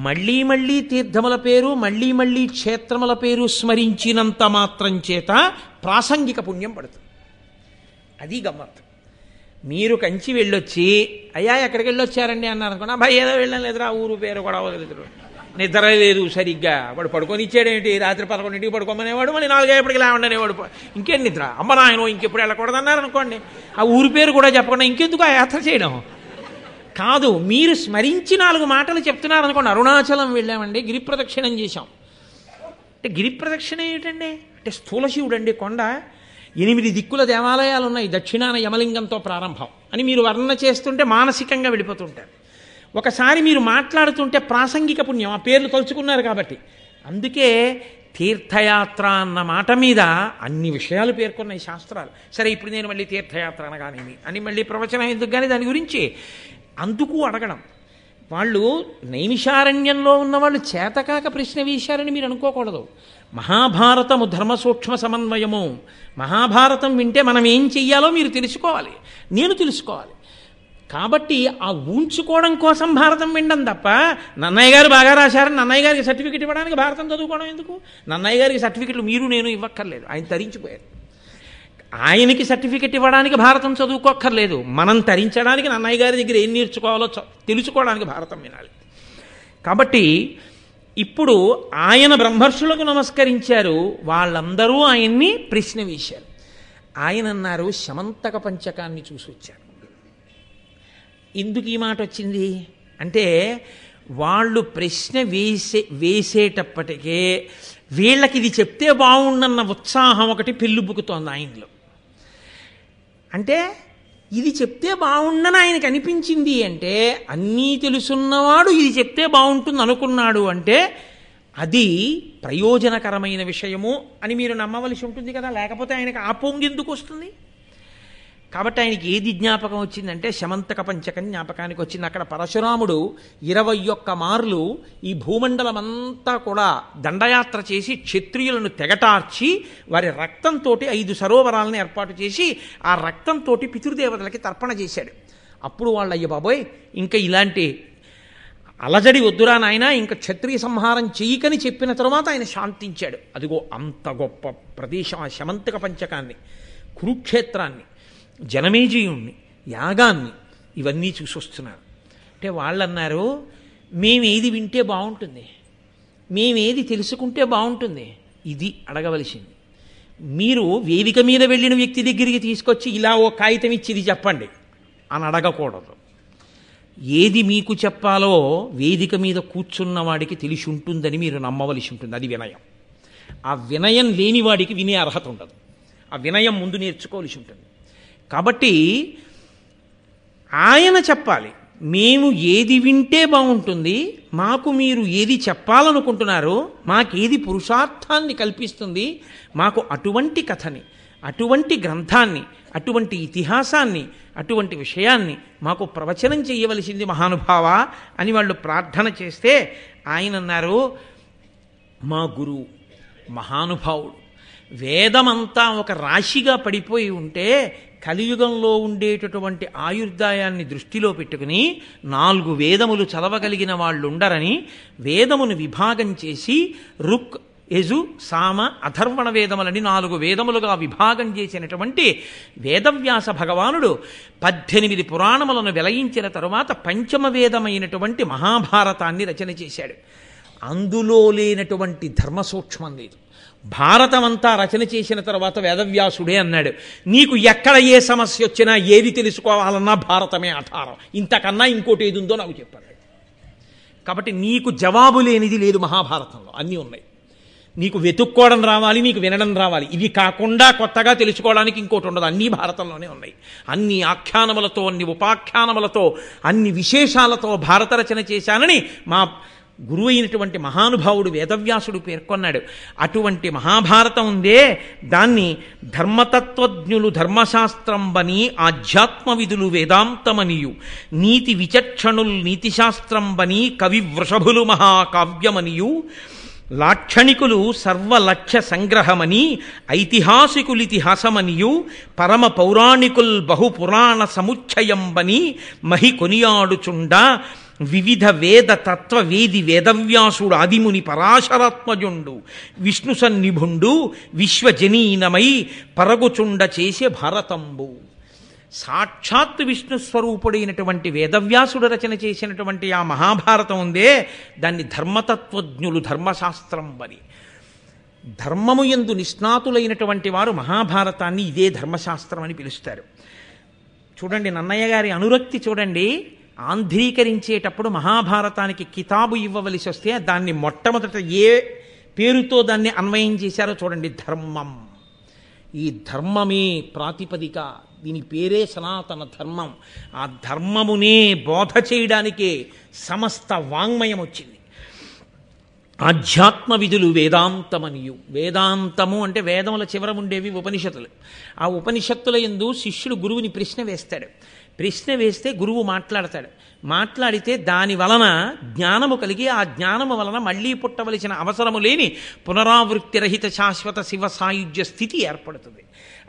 మళ్ళీ మళ్ళీ తీర్థముల పేరు, మళ్ళీ మళ్ళీ క్షేత్రముల పేరు స్మరించినంత మాత్రం చేత ప్రాసంగిక పుణ్యం పడుతుంది. అది గమ్మత్తు. మీరు కంచి వెళ్ళొచ్చి అయ్యా ఎక్కడికి వెళ్ళొచ్చారండి అన్నారు అనుకున్నా, అబ్బాయి ఏదో వెళ్ళాం లేదురా, ఊరు పేరు కూడా వదిలేదు, నిద్ర లేదు సరిగ్గా, వాడు పడుకొని ఇచ్చాడేంటి, రాత్రి 11ంటికి పడుకోమనేవాడు, మళ్ళీ 4:30కి లేవండనేవాడు. ఇంకేం నిద్ర, అమ్మ నాయన ఇంకెప్పుడు వెళ్ళకూడదన్నారు అనుకోండి, ఆ ఊరి పేరు కూడా చెప్పకుండా ఇంకెందుకు ఆ యాత్ర చేయడం కాదు. మీరు స్మరించి 4 మాటలు చెప్తున్నారు అనుకోండి. అరుణాచలం వెళ్ళామండి, గిరి ప్రదక్షిణం చేశాం అంటే గిరి ప్రదక్షిణ ఏమిటండి అంటే స్థూల శివుడు అండి, కొండ, 8 దిక్కుల దేవాలయాలు ఉన్నాయి, దక్షిణాన యమలింగంతో ప్రారంభం అని మీరు వర్ణన చేస్తుంటే మానసికంగా వెళ్ళిపోతుంటారు. ఒకసారి మీరు మాట్లాడుతుంటే ప్రాసంగిక పుణ్యం, ఆ పేర్లు తలుచుకున్నారు కాబట్టి. అందుకే తీర్థయాత్ర అన్న మాట మీద అన్ని విషయాలు పేర్కొన్నాయి శాస్త్రాలు. సరే ఇప్పుడు నేను మళ్ళీ తీర్థయాత్ర అనగానేమి అని మళ్ళీ ప్రవచనం ఎందుకు కానీ దాని గురించి అందుకు అడగడం. వాళ్ళు నైమిషారణ్యంలో ఉన్నవాళ్ళు చేతకాక ప్రశ్న వేశారని మీరు అనుకోకూడదు. మహాభారతము ధర్మ సూక్ష్మ సమన్వయము. మహాభారతం వింటే మనం ఏం చెయ్యాలో మీరు తెలుసుకోవాలి, నేను తెలుసుకోవాలి. కాబట్టి ఆ ఊంచుకోవడం కోసం భారతం వినడం తప్ప నన్నయ్య గారు బాగా రాశారని నన్నయ్య గారికి సర్టిఫికెట్ ఇవ్వడానికి భారతం చదువుకోవడం ఎందుకు? నన్నయ్య గారికి సర్టిఫికెట్లు మీరు నేను ఇవ్వక్కర్లేదు, ఆయన తరించిపోయారు. ఆయనకి సర్టిఫికెట్ ఇవ్వడానికి భారతం చదువుకోక్కర్లేదు, మనం తరించడానికి నన్నయ్య గారి దగ్గర ఏం నేర్చుకోవాలో తెలుసుకోవడానికి భారతం వినాలి. కాబట్టి ఇప్పుడు ఆయన బ్రహ్మర్షులకు నమస్కరించారు, వాళ్ళందరూ ఆయన్ని ప్రశ్న వేశారు. ఆయన అన్నారు శమంతక పంచకాన్ని చూసి వచ్చారు. ఎందుకు ఈ మాట వచ్చింది అంటే వాళ్ళు ప్రశ్న వేసేటప్పటికే వీళ్ళకి ఇది చెప్తే బాగుండన్న ఉత్సాహం ఒకటి పెళ్ళుబుకుతోంది ఆయనలో. అంటే ఇది చెప్తే బాగుండని ఆయనకి అనిపించింది అంటే అన్నీ తెలుసున్నవాడు ఇది చెప్తే బాగుంటుంది అనుకున్నాడు అంటే అది ప్రయోజనకరమైన విషయము అని మీరు నమ్మవలసి ఉంటుంది కదా, లేకపోతే ఆయనకి ఆ పొంగెందుకు వస్తుంది? కాబట్టి ఆయనకి ఏది జ్ఞాపకం వచ్చిందంటే శమంతక పంచకం జ్ఞాపకానికి వచ్చింది. అక్కడ పరశురాముడు 21 మార్లు ఈ భూమండలం అంతా కూడా దండయాత్ర చేసి క్షత్రియులను తెగటార్చి వారి రక్తంతో 5 సరోవరాలను ఏర్పాటు చేసి ఆ రక్తంతో పితృదేవతలకి తర్పణ చేశాడు. అప్పుడు వాళ్ళు అయ్య బాబోయ్ ఇంకా ఇలాంటి అలజడి వద్దురా నాయన, ఇంకా క్షత్రియ సంహారం చెయ్యకని చెప్పిన తర్వాత ఆయన శాంతించాడు. అదిగో అంత గొప్ప ప్రదేశం ఆ శమంతక పంచకాన్ని, కురుక్షేత్రాన్ని, జనమేజయుణ్ణి, యాగాన్ని, ఇవన్నీ చూసి వస్తున్నారు. అంటే వాళ్ళు అన్నారు మేమేది వింటే బాగుంటుంది, మేమేది తెలుసుకుంటే బాగుంటుంది, ఇది అడగవలసింది. మీరు వేదిక మీద వెళ్ళిన వ్యక్తి దగ్గరికి తీసుకొచ్చి ఇలా ఓ కాగితం ఇచ్చి ఇది చెప్పండి అని అడగకూడదు. ఏది మీకు చెప్పాలో వేదిక మీద కూర్చున్న వాడికి తెలిసి ఉంటుందని మీరు నమ్మవలసి ఉంటుంది. అది వినయం. ఆ వినయం లేని వాడికి వినే అర్హత ఉండదు. ఆ వినయం ముందు నేర్చుకోవలసి ఉంటుంది. కాబట్టి ఆయన చెప్పాలి, మేము ఏది వింటే బాగుంటుంది, మాకు మీరు ఏది చెప్పాలనుకుంటున్నారో, మాకేది పురుషార్థాన్ని కల్పిస్తుంది, మాకు అటువంటి కథని, అటువంటి గ్రంథాన్ని, అటువంటి ఇతిహాసాన్ని, అటువంటి విషయాన్ని మాకు ప్రవచనం చేయవలసింది మహానుభావ అని వాళ్ళు ప్రార్థన చేస్తే ఆయన అన్నారు మా గురువు మహానుభావుడు, వేదమంతా ఒక రాశిగా పడిపోయి ఉంటే కలియుగంలో ఉండేటటువంటి ఆయుర్దాయాన్ని దృష్టిలో పెట్టుకుని 4 వేదములు చదవగలిగిన వాళ్ళు ఉండరని వేదమును విభాగం చేసి రుక్, యజు, సామ, అథర్వణ వేదములని 4 వేదములుగా విభాగం చేసినటువంటి వేదవ్యాస భగవానుడు 18 పురాణములను వెలయించిన తరువాత పంచమ వేదమైనటువంటి మహాభారతాన్ని రచన చేశాడు. అందులో లేనటువంటి ధర్మ సూక్ష్మం లేదు. భారతం అంతా రచన చేసిన తర్వాత వేదవ్యాసుడే అన్నాడు, నీకు ఎక్కడ ఏ సమస్య వచ్చినా ఏది తెలుసుకోవాలన్నా భారతమే ఆధారం, ఇంతకన్నా ఇంకోటి ఏది ఉందో నాకు చెప్పాడు. కాబట్టి నీకు జవాబు లేనిది లేదు మహాభారతంలో, అన్నీ ఉన్నాయి. నీకు వెతుక్కోవడం రావాలి, నీకు వినడం రావాలి. ఇవి కాకుండా కొత్తగా తెలుసుకోవడానికి ఇంకోటి ఉండదు, అన్నీ భారతంలోనే ఉన్నాయి. అన్ని ఆఖ్యానములతో, అన్ని ఉపాఖ్యానములతో, అన్ని విశేషాలతో భారత రచన చేశానని మా గురువు అయినటువంటి మహానుభావుడు వేదవ్యాసుడు పేర్కొన్నాడు. అటువంటి మహాభారతం ఉందే, దాన్ని ధర్మతత్వజ్ఞులు ధర్మశాస్త్రంబని, ఆధ్యాత్మ విధులు వేదాంతమనియు, నీతి విచక్షణులు నీతిశాస్త్రంబని, కవి వృషభులు మహాకావ్యమనియు, లాక్షణికులు సర్వలక్ష్య సంగ్రహమని, ఐతిహాసికులితిహాసమనియు, పరమ పౌరాణికుల్ బహుపురాణ సముచ్చయంబని మహి కొనియాడుచుండ, వివిధ వేద తత్వ వేది వేదవ్యాసుడు ఆదిముని పరాశరాత్మజుండు, విష్ణు సన్నిభుండు విశ్వజనీనమై పరగుచుండ చేసే భారతంబు. సాక్షాత్ విష్ణు స్వరూపుడైనటువంటి వేదవ్యాసుడు రచన చేసినటువంటి ఆ మహాభారతం ఉందే, దాన్ని ధర్మతత్వజ్ఞులు ధర్మశాస్త్రం అని, ధర్మము యందు నిష్ణాతులైనటువంటి వారు మహాభారతాన్ని ఇదే ధర్మశాస్త్రం అని పిలుస్తారు. చూడండి, నన్నయ్య గారి అనురక్తి చూడండి. ఆంధ్రీకరించేటప్పుడు మహాభారతానికి కితాబు ఇవ్వవలసి వస్తే దాన్ని మొట్టమొదట ఏ పేరుతో దాన్ని అన్వయం చేశారో చూడండి, ధర్మం. ఈ ధర్మమే ప్రాతిపదిక, దీని పేరే సనాతన ధర్మం. ఆ ధర్మమునే బోధ చేయడానికే సమస్త వాంగ్మయం వచ్చింది. ఆధ్యాత్మ విధులు వేదాంతమనియు, వేదాంతము అంటే వేదముల చివర ఉండేవి ఉపనిషత్తులు. ఆ ఉపనిషత్తుల యందు శిష్యుడు గురువుని ప్రశ్న వేస్తాడు. ప్రశ్న వేస్తే గురువు మాట్లాడతాడు. మాట్లాడితే దాని వలన జ్ఞానము కలిగి ఆ జ్ఞానము వలన మళ్ళీ పుట్టవలసిన అవసరము లేని పునరావృత్తి రహిత శాశ్వత శివ సాయుధ్య స్థితి ఏర్పడుతుంది.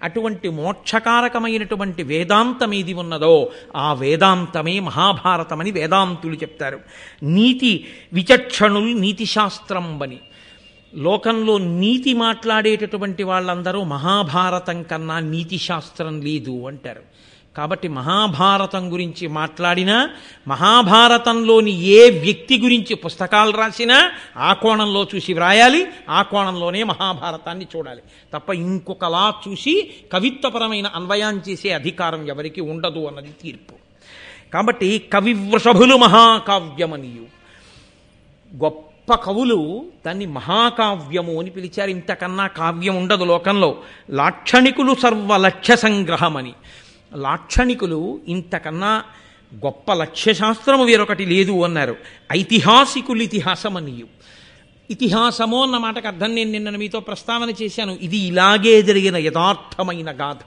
అటువంటి మోక్షకారకమైనటువంటి వేదాంతం ఏది ఉన్నదో ఆ వేదాంతమే మహాభారతమని వేదాంతులు చెప్తారు. నీతి విచక్షణులు నీతిశాస్త్రం అని, లోకంలో నీతి మాట్లాడేటటువంటి వాళ్ళందరూ మహాభారతం కన్నా నీతిశాస్త్రం లేదు అంటారు. కాబట్టి మహాభారతం గురించి మాట్లాడినా, మహాభారతంలోని ఏ వ్యక్తి గురించి పుస్తకాలు రాసినా ఆ కోణంలో చూసి వ్రాయాలి, ఆ కోణంలోనే మహాభారతాన్ని చూడాలి తప్ప ఇంకొకలా చూసి కవిత్వపరమైన అన్వయం చేసే అధికారం ఎవరికి ఉండదు అన్నది తీర్పు. కాబట్టి కవి వృషభులు మహాకావ్యమనియు, గొప్ప కవులు దాన్ని మహాకావ్యము అని పిలిచారు. ఇంతకన్నా కావ్యం ఉండదు లోకంలో. లాక్షణికులు సర్వలక్ష్య సంగ్రహమని, లాక్షణికులు ఇంతకన్నా గొప్ప లక్ష్యశాస్త్రము వేరొకటి లేదు అన్నారు. ఐతిహాసికులు ఇతిహాసమనియు, ఇతిహాసము అన్న మాటకు అర్థం నేను నిన్న మీతో ప్రస్తావన చేశాను. ఇది ఇలాగే జరిగిన యథార్థమైన గాథ.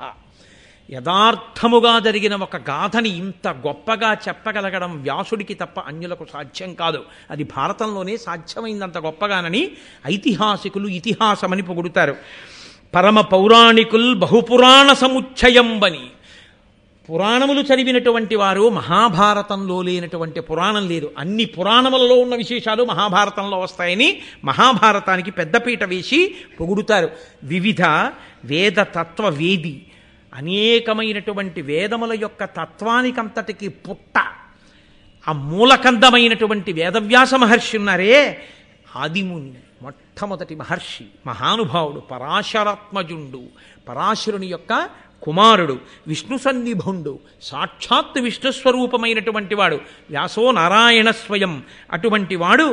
యథార్థముగా జరిగిన ఒక గాథని ఇంత గొప్పగా చెప్పగలగడం వ్యాసుడికి తప్ప అన్యులకు సాధ్యం కాదు. అది భారతంలోనే సాధ్యమైందంత గొప్పగానని ఐతిహాసికులు ఇతిహాసమని పొగుడుతారు. పరమ పౌరాణికుల్ బహుపురాణ సముచ్చయంబని, పురాణములు చదివినటువంటి వారు మహాభారతంలో లేనటువంటి పురాణం లేదు. అన్ని పురాణములలో ఉన్న విశేషాలు మహాభారతంలో వస్తాయని మహాభారతానికి పెద్దపీట వేసి పొగుడుతారు. వివిధ వేద తత్వ వేది, అనేకమైనటువంటి వేదముల యొక్క తత్వానికంతటికి పుట్ట, ఆ మూలకందమైనటువంటి వేదవ్యాస మహర్షి ఉన్నారే, ఆదిముని మొట్టమొదటి మహర్షి, మహానుభావుడు, పరాశరాత్మజుండు, పరాశరుని యొక్క కుమారుడు, విష్ణు సన్నిభుండు, సాక్షాత్ విష్ణుస్వరూపమైనటువంటి వాడు, వ్యాసో నారాయణ స్వయం. అటువంటి వాడు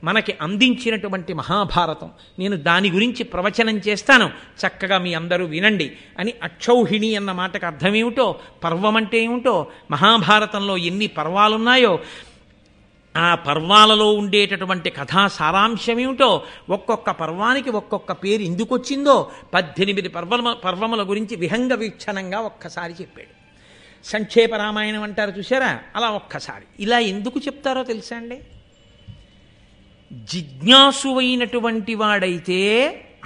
మనకి అందించినటువంటి మహాభారతం. నేను దాని గురించి ప్రవచనం చేస్తాను, చక్కగా మీ అందరూ వినండి అని. అక్షౌహిణి అన్న మాటకు అర్థమేమిటో, పర్వం అంటే ఏమిటో, మహాభారతంలో ఎన్ని పర్వాలున్నాయో, ఆ పర్వాలలో ఉండేటటువంటి కథా సారాంశం ఏమిటో, ఒక్కొక్క పర్వానికి ఒక్కొక్క పేరు ఎందుకు వచ్చిందో 18 పర్వముల గురించి విహంగ వీక్షణంగా ఒక్కసారి చెప్పాడు. సంక్షేప రామాయణం అంటారు చూసారా, అలా ఒక్కసారి. ఇలా ఎందుకు చెప్తారో తెలుసా అండి? జిజ్ఞాసు అయినటువంటి వాడైతే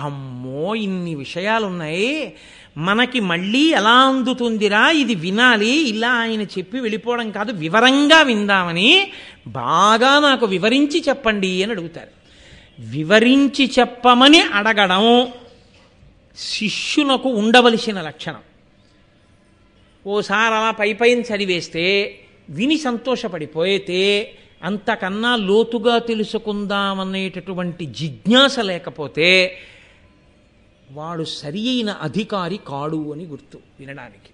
అమ్మో ఇన్ని విషయాలున్నాయి, మనకి మళ్ళీ ఎలా అందుతుందిరా, ఇది వినాలి, ఇలా ఆయన చెప్పి వెళ్ళిపోవడం కాదు, వివరంగా విందామని బాగా నాకు వివరించి చెప్పండి అని అడుగుతారు. వివరించి చెప్పమని అడగడం శిష్యునకు ఉండవలసిన లక్షణం. ఓసారి అలా పైన చదివేస్తే విని సంతోషపడిపోయితే అంతకన్నా లోతుగా తెలుసుకుందామనేటటువంటి జిజ్ఞాస లేకపోతే వాడు సరి అయిన అధికారి కాడు అని గుర్తు వినడానికి.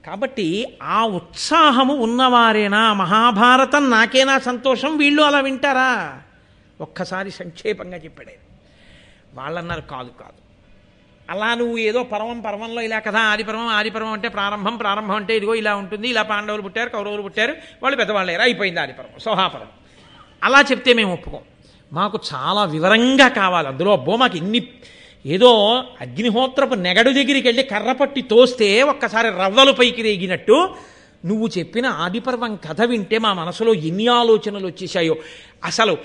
కాబట్టి ఆ ఉత్సాహము ఉన్నవారేనా మహాభారతం నాకేనా సంతోషం, వీళ్ళు అలా వింటారా? ఒక్కసారి సంక్షేపంగా చెప్పాడు. వాళ్ళన్నారు కాదు కాదు, అలా నువ్వు ఏదో పర్వంలో ఇలా కదా, ఆదిపర్వం అంటే ప్రారంభం అంటే ఇదిగో ఇలా ఉంటుంది, ఇలా పాండవులు పుట్టారు, కౌరవులు పుట్టారు, వాళ్ళు పెద్దవాళ్ళేరా, అయిపోయింది ఆదిపర్వం, సోహాపర్వం, అలా చెప్తే మేము ఒప్పుకోం. మాకు చాలా వివరంగా కావాలి. అందులో అబ్బో మాకు ఇన్ని, ఏదో అగ్నిహోత్రపు నెగడు దగ్గరికి వెళ్ళి కర్రపట్టి తోస్తే ఒక్కసారి రవ్వలు పైకి రేగినట్టు నువ్వు చెప్పిన ఆదిపర్వం కథ వింటే మా మనసులో ఎన్ని ఆలోచనలు వచ్చేసాయో. అసలు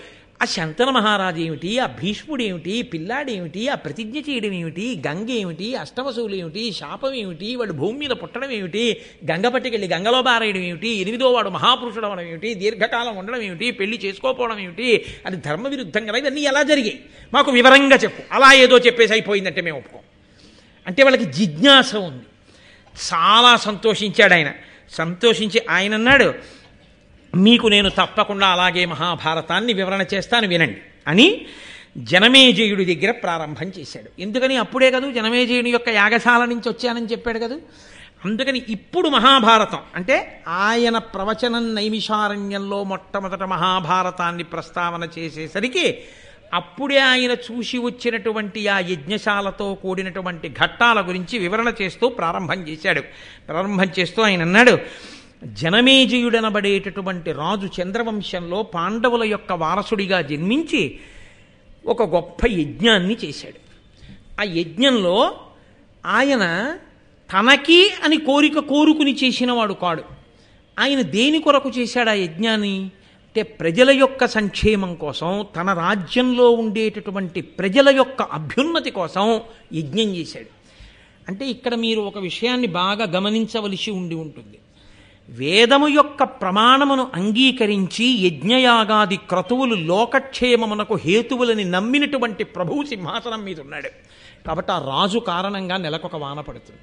ఆ శంతన మహారాజు ఏమిటి, ఆ భీష్ముడు ఏమిటి, పిల్లాడేమిటి, ఆ ప్రతిజ్ఞ చేయడం ఏమిటి, గంగ ఏమిటి, అష్టవసువులు ఏమిటి, శాపం ఏమిటి, వాళ్ళు భూమి మీద పుట్టడం ఏమిటి, గంగ పట్టుకెళ్ళి గంగలో బారేయడం ఏమిటి, 8వ వాడు మహాపురుషుడు అవడం ఏమిటి, దీర్ఘకాలం ఉండడం ఏమిటి, పెళ్లి చేసుకోకపోవడం ఏమిటి, అది ధర్మ విరుద్ధం కదా, ఇవన్నీ ఎలా జరిగాయి మాకు వివరంగా చెప్పు. అలా ఏదో చెప్పేసి అయిపోయిందంటే మేము ఒప్పుకోం. అంటే వాళ్ళకి జిజ్ఞాస ఉంది. చాలా సంతోషించాడు ఆయన. సంతోషించి ఆయన అన్నాడు, మీకు నేను తప్పకుండా అలాగే మహాభారతాన్ని వివరణ చేస్తాను వినండి అని జనమేజయుడి దగ్గర ప్రారంభం చేశాడు. ఎందుకని అప్పుడే కదా జనమేజయుడి యొక్క యాగశాల నుంచి వచ్చానని చెప్పాడు కదా. అందుకని ఇప్పుడు మహాభారతం అంటే ఆయన ప్రవచనం నైమిషారణ్యంలో మొట్టమొదట మహాభారతాన్ని ప్రస్తావన చేసేసరికి అప్పుడే ఆయన చూసి వచ్చినటువంటి ఆ యజ్ఞశాలతో కూడినటువంటి ఘట్టాల గురించి వివరణ చేస్తూ ప్రారంభం చేశాడు. ప్రారంభం చేస్తూ ఆయన అన్నాడు, జనమేజయుడనబడేటటువంటి రాజు చంద్రవంశంలో పాండవుల యొక్క వారసుడిగా జన్మించి ఒక గొప్ప యజ్ఞాన్ని చేశాడు. ఆ యజ్ఞంలో ఆయన తనకి అని కోరుకుని చేసినవాడు కాడు. ఆయన దేని కొరకు చేశాడు ఆ యజ్ఞాన్ని అంటే ప్రజల యొక్క సంక్షేమం కోసం, తన రాజ్యంలో ఉండేటటువంటి ప్రజల యొక్క అభ్యున్నతి కోసం యజ్ఞం చేశాడు. అంటే ఇక్కడ మీరు ఒక విషయాన్ని బాగా గమనించవలసి ఉంటుంది. వేదము యొక్క ప్రమాణమును అంగీకరించి యజ్ఞయాగాది క్రతువులు లోకక్షేమమునకు హేతువులని నమ్మినటువంటి ప్రభువు సింహాసనం మీద ఉన్నాడు. కాబట్టి ఆ రాజు కారణంగా నెలకొక వాన పడుతుంది.